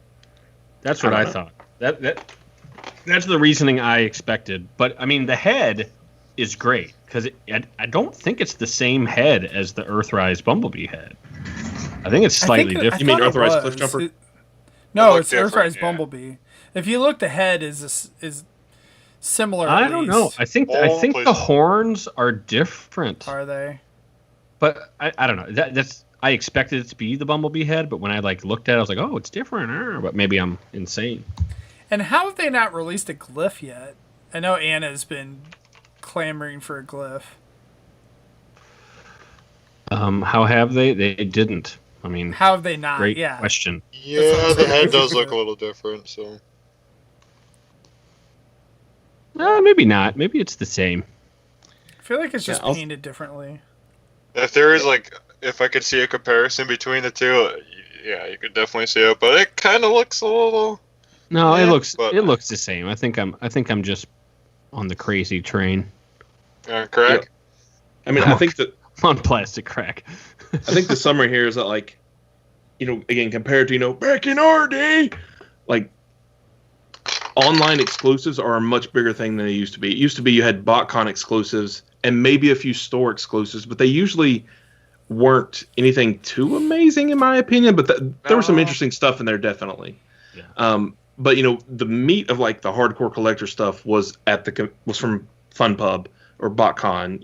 that's what I thought. That's the reasoning I expected. But I mean, the head is great because I don't think it's the same head as the Earthrise Bumblebee head. I think it's slightly different. You mean Earthrise Cliff Jumper? No, it's Earthrise Bumblebee. If you look, the head is similar. I don't know. I think the horns are different. Are they? But I don't know. That's I expected it to be the Bumblebee head, but when I looked at it, I was like, oh, it's different. But maybe I'm insane. And how have they not released a glyph yet? I know Anna's been clamoring for a glyph. How have they? They didn't. I mean, how have they not? Great question. Yeah, the head does look a little different. So, maybe not. Maybe it's the same. I feel like it's just painted differently. If there is if I could see a comparison between the two, yeah, you could definitely see it. But it kind of looks a little. No, it looks the same. I think I'm just on the crazy train. Crack. Yeah. I mean, I think that I'm on plastic crack. I think the summary here is that, like, again, compared to back in our day, like, online exclusives are a much bigger thing than they used to be. It used to be you had BotCon exclusives and maybe a few store exclusives, but they usually weren't anything too amazing, in my opinion. But there was some interesting stuff in there, definitely. Yeah. But the meat of like the hardcore collector stuff was from FunPub or BotCon,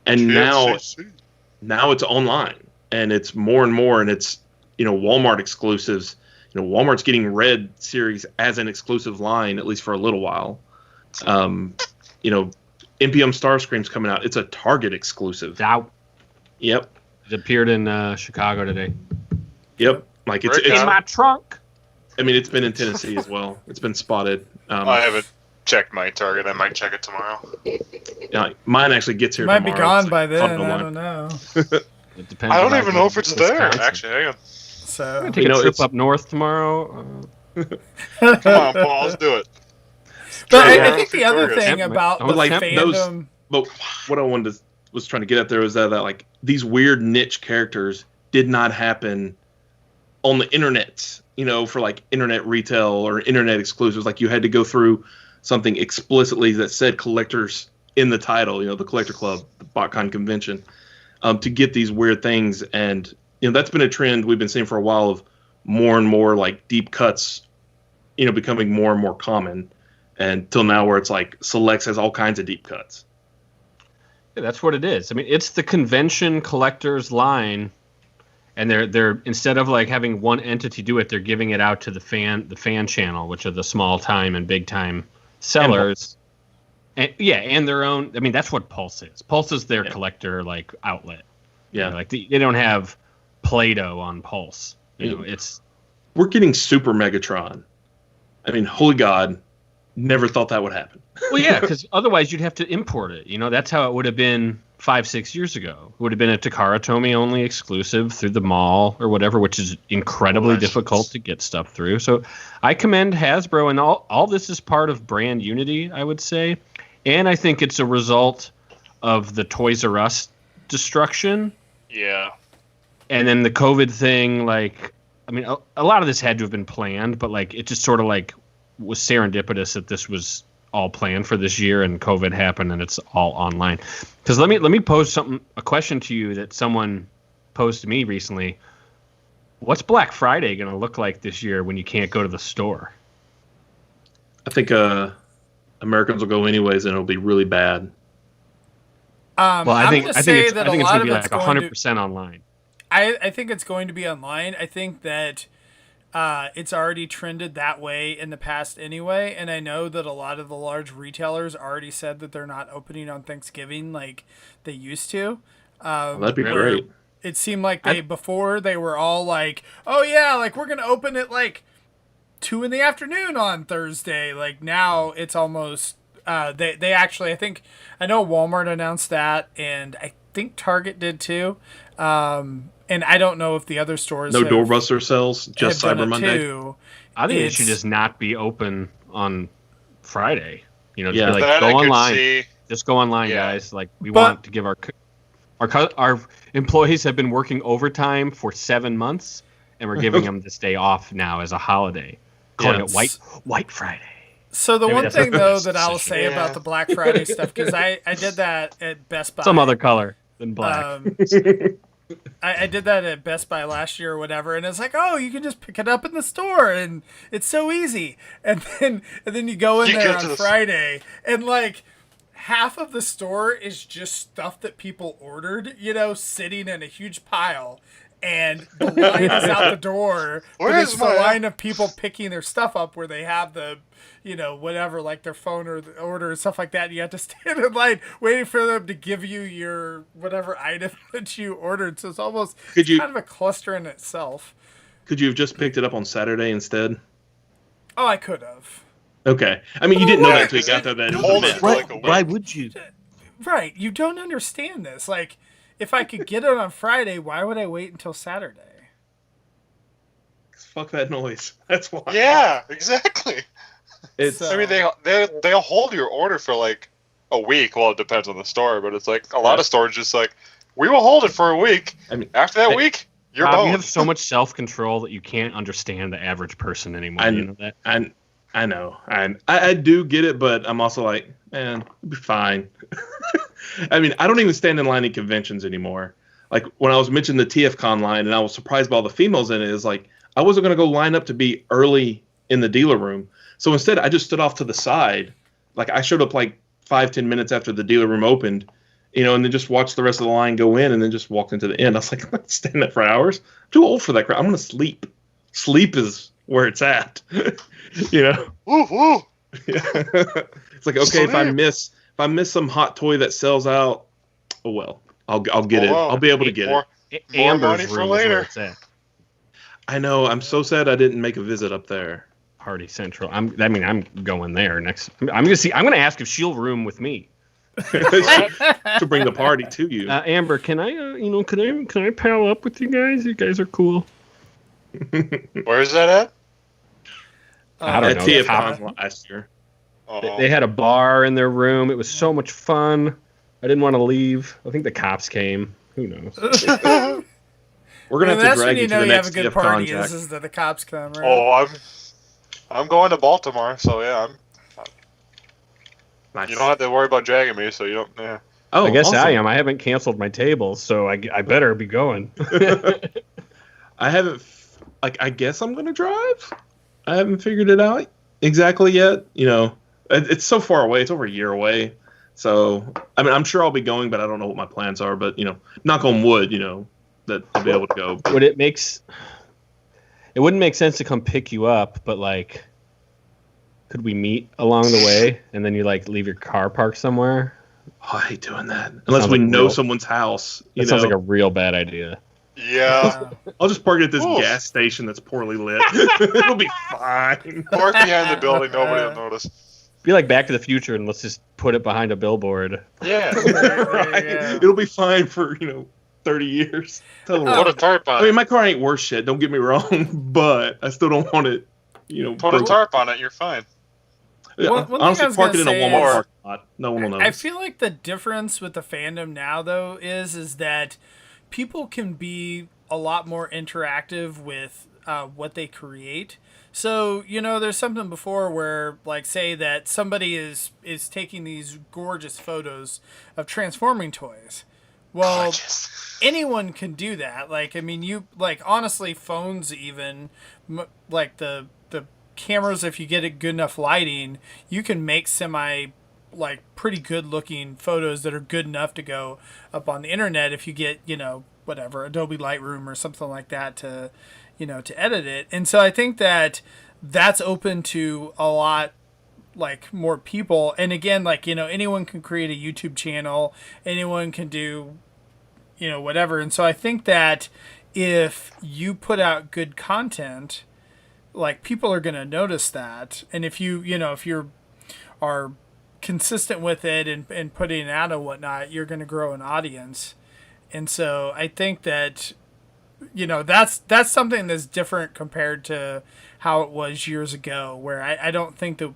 and now it's online, and it's more and more, and it's, Walmart exclusives. Walmart's getting Red Series as an exclusive line, at least for a little while. NPM Starscream's coming out. It's a Target exclusive. Out. Yep. It appeared in Chicago today. Yep. Like it's in my trunk. I mean, it's been in Tennessee as well. It's been spotted. I haven't checked my Target. I might check it tomorrow. Mine actually gets here. Might tomorrow. be gone It's by then. like, I don't know. It depends. I don't even know if it's there. Actually, hang on. So I'm gonna take a trip up north tomorrow. Come on, Paul, let's do it. But I think the other thing about the like fandom. But what I was trying to get at there was that like these weird niche characters did not happen on the internet. For like internet retail or internet exclusives. Like you had to go through something explicitly that said collectors in the title. The Collector Club, the BotCon convention, to get these weird things. And that's been a trend we've been seeing for a while of more and more like deep cuts, becoming more and more common, and till now where it's like Selects has all kinds of deep cuts. Yeah, that's what it is. I mean, it's the convention collectors line, and they're instead of like having one entity do it, they're giving it out to the fan channel, which are the small time and big time sellers. And their own. I mean, that's what Pulse is. Pulse is their collector like outlet. Yeah, like they don't have Play-Doh on Pulse. We're getting Super Megatron. I mean, holy God, never thought that would happen. Well, yeah, because otherwise you'd have to import it. That's how it would have been 5-6 years ago. It would have been a Takara Tomy only exclusive through the mall or whatever, which is incredibly difficult to get stuff through. So I commend Hasbro, and all this is part of brand unity, I would say. And I think it's a result of the Toys R Us destruction. Yeah. And then the COVID thing, like, I mean, a lot of this had to have been planned, but like it just sort of like was serendipitous that this was all planned for this year, and COVID happened, and it's all online. Because let me pose a question to you that someone posed to me recently. What's Black Friday going to look like this year when you can't go to the store? I think Americans will go anyways, and it'll be really bad. Well, I think it's going to be like 100% online. I think it's going to be online. I think that it's already trended that way in the past anyway, and I know that a lot of the large retailers already said that they're not opening on Thanksgiving like they used to. That'd be great. It seemed like before they were all like, oh yeah, like we're going to open at like 2 p.m. on Thursday. Like now it's almost they actually, I know Walmart announced that, and I think Target did too. And I don't know if the other stores no doorbuster sales, just Cyber Monday. I think it should just not be open on Friday. Just be like go online. Just go online, guys. Like we want to give our employees have been working overtime for 7 months, and we're giving them this day off now as a holiday, calling it White Friday. So the one thing though that I'll say about the Black Friday stuff, because I did that at Best Buy. Some other color than black. I did that at Best Buy last year or whatever, and it's like, oh, you can just pick it up in the store, and it's so easy. And then you go in there on Friday, and like half of the store is just stuff that people ordered, sitting in a huge pile. And the line is out the door. It's the line of people picking their stuff up where they have the, whatever, like their phone or the order and stuff like that. You have to stand in line waiting for them to give you your whatever item that you ordered. So it's almost kind of a cluster in itself. Could you have just picked it up on Saturday instead? Oh, I could have. Okay. I mean, you didn't know that until you got there. That why would you? Right. You don't understand this. Like, if I could get it on Friday, why would I wait until Saturday? Fuck that noise. That's why. Yeah, exactly. I mean, they'll hold your order for like a week. Well, it depends on the store, but it's like a lot of stores just like, we will hold it for a week. I mean, after that week, you're boned. You have so much self-control that you can't understand the average person anymore. You know that? I know. I do get it, but I'm also like, man, it'll be fine. I mean, I don't even stand in line at conventions anymore. Like, when I was mentioning the TFCon line, and I was surprised by all the females in it, is like, I wasn't going to go line up to be early in the dealer room. So instead, I just stood off to the side. Like, I showed up like 5-10 minutes after the dealer room opened, and then just watch the rest of the line go in, and then just walk into the end. I was like, I'm not standing there for hours. I'm too old for that crap. I'm gonna sleep. Sleep is where it's at. Woo woo. Yeah. It's like, okay, if I miss some hot toy that sells out, oh well, I'll get it. I'll be able to get it. More money for later. I know. I'm so sad I didn't make a visit up there. Party Central. I'm going there next. I'm gonna ask if she'll room with me. To bring the party to you. Amber, can I can I pal up with you guys? You guys are cool. Where's that at? I don't know. TFCon last year. They had a bar in their room. It was so much fun. I didn't want to leave. I think the cops came. Who knows? We're gonna have to drag you to the next TFCon party. Is that the cops come? Right? Oh, I'm going to Baltimore, so yeah. Nice. You don't have to worry about dragging me, so you don't. Yeah. Oh, I guess awesome. I am. I haven't canceled my table, so I better be going. I haven't. I guess I'm gonna drive. I haven't figured it out exactly yet. It's so far away. It's over a year away. So I'm sure I'll be going, but I don't know what my plans are. But knock on wood, that I'll be able to go. But it wouldn't make sense to come pick you up, but could we meet along the way and then you leave your car parked somewhere? Oh, I hate doing that unless we know someone's house. That sounds like a real bad idea. Yeah. I'll just park it at this gas station that's poorly lit. It'll be fine. Park behind the building, nobody will notice. Be like Back to the Future and let's just put it behind a billboard. Yeah. Right? Yeah. It'll be fine for 30 years. Put a tarp on it. I mean, my car ain't worth shit, don't get me wrong, but I still don't want it, Put a tarp on it, you're fine. Yeah, honestly, park it in a Walmart parking lot. No one will notice. I feel like the difference with the fandom now, though, is that people can be a lot more interactive with what they create. So, there's something before where, say that somebody is taking these gorgeous photos of transforming toys. Well, anyone can do that. Honestly, phones even, the cameras, if you get it good enough lighting, you can make pretty good looking photos that are good enough to go up on the internet if you get, whatever, Adobe Lightroom or something like that to edit it. And so I think that's open to a lot more people. And again, anyone can create a YouTube channel, anyone can do, whatever. And so I think that if you put out good content, people are going to notice that. And if you are consistent with it and putting it out and whatnot, you're going to grow an audience. And so I think that, that's something that's different compared to how it was years ago, where I don't think that,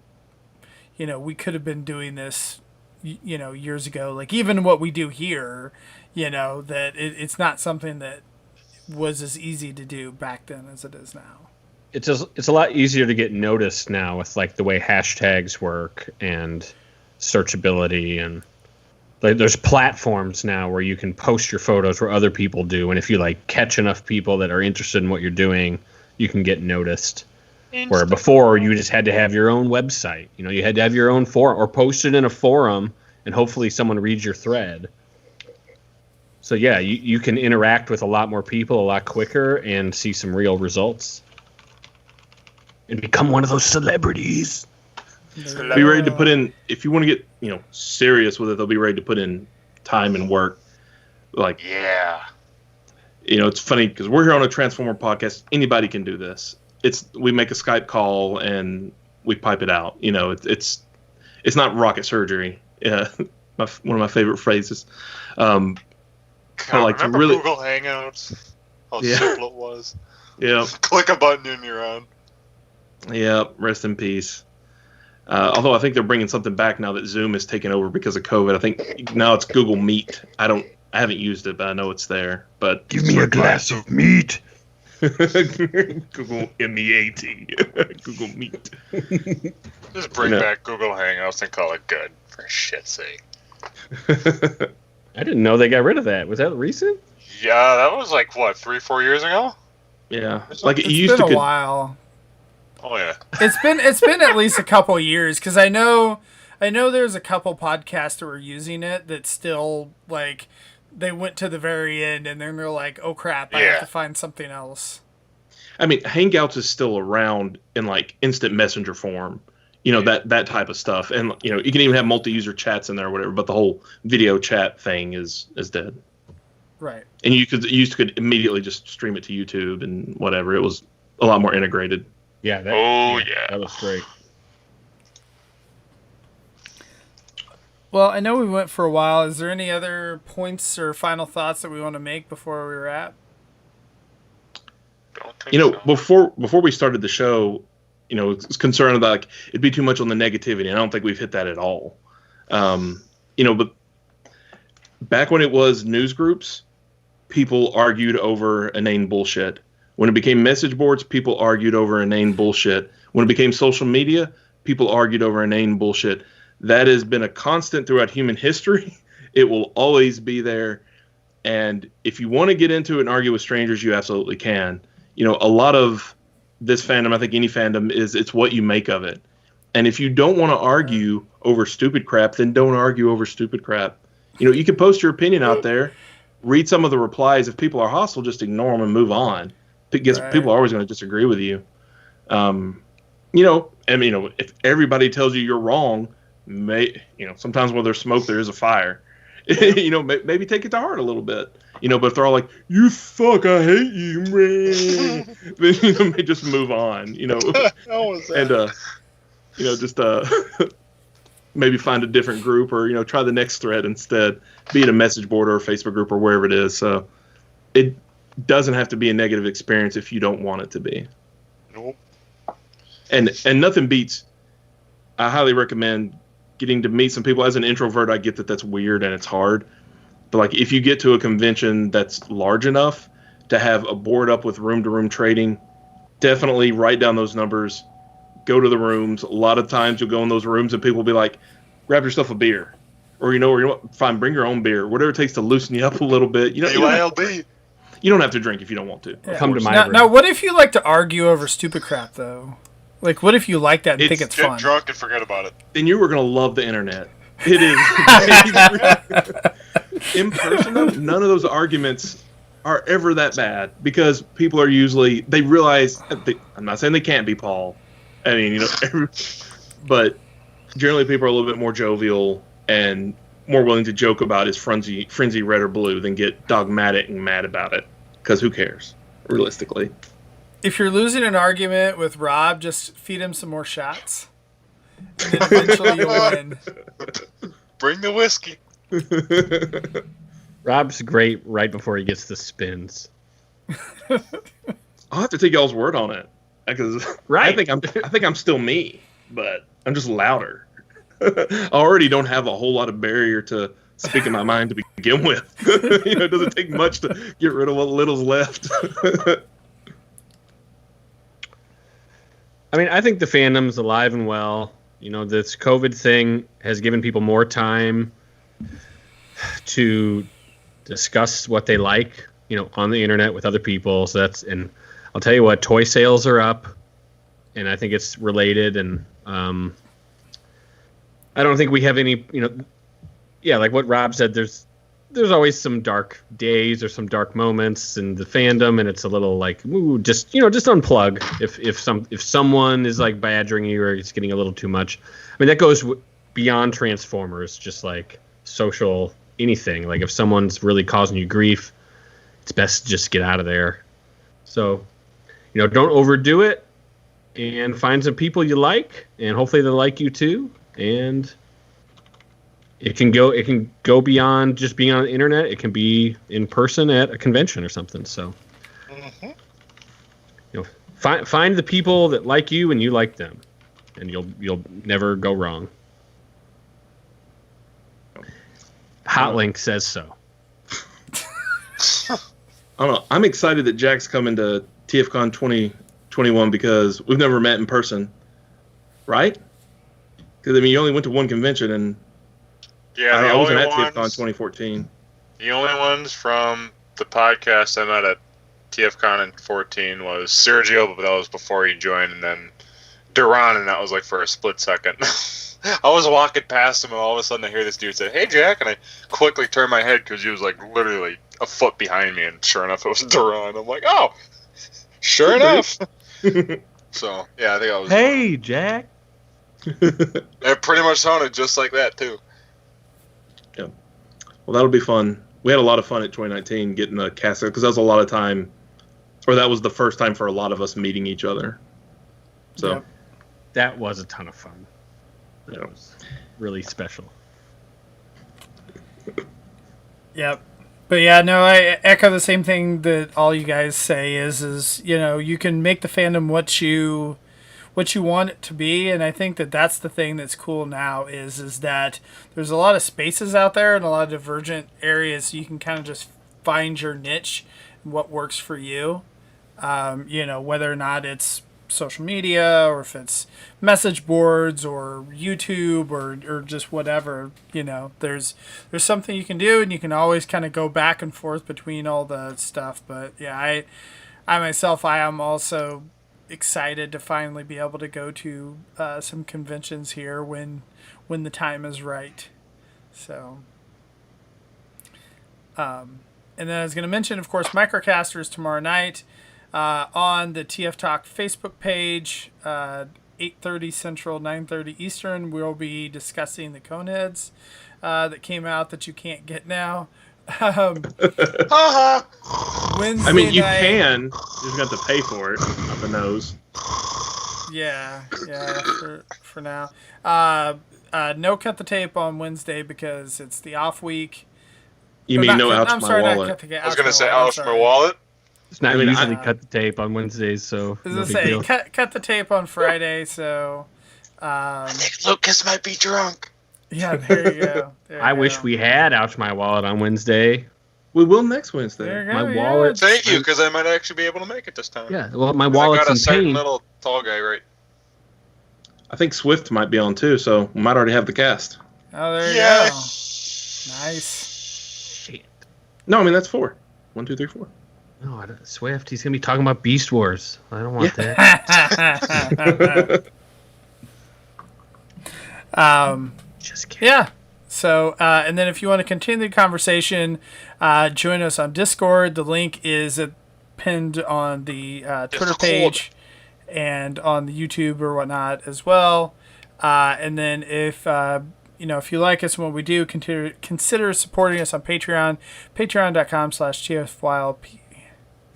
we could have been doing this, years ago. Even what we do here, that it's not something that was as easy to do back then as it is now. It's a lot easier to get noticed now with the way hashtags work and searchability, and there's platforms now where you can post your photos where other people do, and if you catch enough people that are interested in what you're doing, you can get noticed. Where before you just had to have your own website, you had to have your own forum or post it in a forum, and hopefully someone reads your thread. So yeah, you can interact with a lot more people a lot quicker and see some real results. And become one of those celebrities. Be ready to put in, if you want to get, serious with it, they'll be ready to put in time and work. Yeah. It's funny because we're here on a Transformer podcast. Anybody can do this. We make a Skype call and we pipe it out. It's not rocket surgery. Yeah. One of my favorite phrases. Remember Google Hangouts? How simple it was. Yeah. Click a button and you're on. Yeah, rest in peace. Although I think they're bringing something back now that Zoom is taking over because of COVID. I think now it's Google Meet. I haven't used it, but I know it's there. But give me a glass of meat. Google MEAT. Google Meet. Just bring back Google Hangouts and call it good, for shit's sake. I didn't know they got rid of that. Was that recent? Yeah, that was 3-4 years ago. Yeah, it's used been to. A while. Oh yeah. It's been at least a couple years because I know I know there's a couple podcasts that were using it that still, like, they went to the very end and then they're like, oh crap, I have to find something else. I mean, Hangouts is still around in like instant messenger form, that type of stuff. And, you can even have multi-user chats in there or whatever, but the whole video chat thing is dead. Right. And you could immediately just stream it to YouTube and whatever. It was a lot more integrated. Yeah. That was great. Well, I know we went for a while. Is there any other points or final thoughts that we want to make before we wrap? Before we started the show, it's concerned about like it'd be too much on the negativity. I don't think we've hit that at all. But back when it was news groups, people argued over inane bullshit. When it became message boards, people argued over inane bullshit. When it became social media, people argued over inane bullshit. That has been a constant throughout human history. It will always be there. And if you want to get into it and argue with strangers, you absolutely can. A lot of this fandom, I think any fandom, it's what you make of it. And if you don't want to argue over stupid crap, then don't argue over stupid crap. You can post your opinion out there, read some of the replies. If people are hostile, just ignore them and move on. Because people are always going to disagree with you. If everybody tells you you're wrong, sometimes when there's smoke, there is a fire. Maybe take it to heart a little bit. But if they're all like, "You suck, I hate you," then just move on. And just maybe find a different group or try the next thread instead. Be it a message board or a Facebook group or wherever it is. So it doesn't have to be a negative experience if you don't want it to be. Nope. And nothing beats. I highly recommend getting to meet some people. As an introvert, I get that that's weird and it's hard. But like if you get to a convention that's large enough to have a board up with room-to-room trading, definitely write down those numbers. Go to the rooms. A lot of times you'll go in those rooms and people will be like, grab yourself a beer. Or, fine, bring your own beer. Whatever it takes to loosen you up a little bit. You don't have to drink if you don't want to. Yeah. Come to my room. Now, what if you like to argue over stupid crap, though? Like, what if you like that and think it's fun? Get drunk and forget about it. Then you were going to love the internet. It is. In person, though, none of those arguments are ever that bad because people are usually, they realize, I'm not saying they can't be, Paul. I mean, but generally people are a little bit more jovial and more willing to joke about is frenzy red or blue than get dogmatic and mad about it because who cares, realistically. If you're losing an argument with Rob, just feed him some more shots. And then eventually you'll win. Bring the whiskey. Rob's great right before he gets the spins. I'll have to take y'all's word on it because I think I'm still me, but I'm just louder. I already don't have a whole lot of barrier to speaking my mind to begin with. It doesn't take much to get rid of what little's left. I mean, I think the fandom's alive and well. This COVID thing has given people more time to discuss what they like, on the internet with other people. So and I'll tell you what, toy sales are up, and I think it's related. And I don't think we have any, like what Rob said, there's always some dark days or some dark moments in the fandom, and it's a little like, ooh, just unplug if someone is like badgering you or it's getting a little too much. I mean, that goes beyond Transformers, just like social anything. Like if someone's really causing you grief, it's best to just get out of there. So, don't overdo it, and find some people you like, and hopefully they like you too. And it can go beyond just being on the internet. It can be in person at a convention or something. So, find the people that like you and you like them, and you'll never go wrong. Hotlink says so. I don't know. I'm excited that Jack's coming to TFCon 2021 because we've never met in person, right? Because you only went to one convention, and I wasn't at TFCon 2014. The only ones from the podcast I met at TFCon in 14 was Sergio, but that was before he joined, and then Duran, and that was like for a split second. I was walking past him, and all of a sudden I hear this dude say, "Hey, Jack," and I quickly turned my head because he was like literally a foot behind me, and sure enough, it was Duran. I'm like, "Oh, sure enough." So yeah, I think I was. Hey, Jack. It pretty much sounded just like that too. Yeah. Well, that'll be fun. We had a lot of fun at 2019 getting a cast because that was a lot of time, or that was the first time for a lot of us meeting each other. So. Yep. That was a ton of fun. That was really special. Yep. But yeah, no, I echo the same thing that all you guys say is you can make the fandom what you want it to be, and I think that that's the thing that's cool now is that there's a lot of spaces out there and a lot of divergent areas, so you can kind of just find your niche and what works for you. Whether or not it's social media or if it's message boards or YouTube or just whatever, there's something you can do, and you can always kind of go back and forth between all the stuff. But yeah, I myself, I am also excited to finally be able to go to some conventions here when the time is right. So and then I was going to mention, of course, Microcasters tomorrow night on the TF Talk Facebook page, 8:30 Central, 9:30 Eastern. We'll be discussing the Coneheads that came out that you can't get now. Wednesday I mean, you night, can. You just got to pay for it. Up the nose. Yeah, for now. No cut the tape on Wednesday because it's the off week. You mean no ouch my wallet? I was going to say ouch my wallet. It's not usually cut the tape on Wednesdays, so I was gonna say cut the tape on Friday. So I think Lucas might be drunk. Yeah, there you go. I wish we had ouch my wallet on Wednesday. We will next Wednesday. There you go, My wallet. Thank you, because I might actually be able to make it this time. Yeah, well, my wallet's I got a in certain pain. little tall guy, right? I think Swift might be on too, so we might already have the cast. Oh, there you Yeah. go. Nice. Shit. No, I mean that's 4. 1, 2, 3, 4. No, Swift. He's gonna be talking about Beast Wars. I don't want that. Just kidding. Yeah. So, and then if you want to continue the conversation, join us on Discord. The link is pinned on the Twitter page and on the YouTube or whatnot as well. And then if you like us and what we do, consider supporting us on Patreon, patreon.com/TFYLP.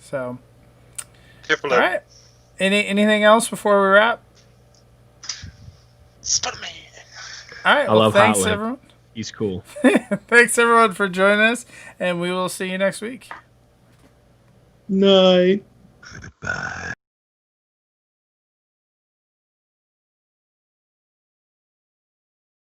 So, all right. Anything else before we wrap? Spider-Man. All right. I love thanks, Hotline. everyone. He's cool. Thanks, everyone, for joining us, and we will see you next week. Night. Goodbye.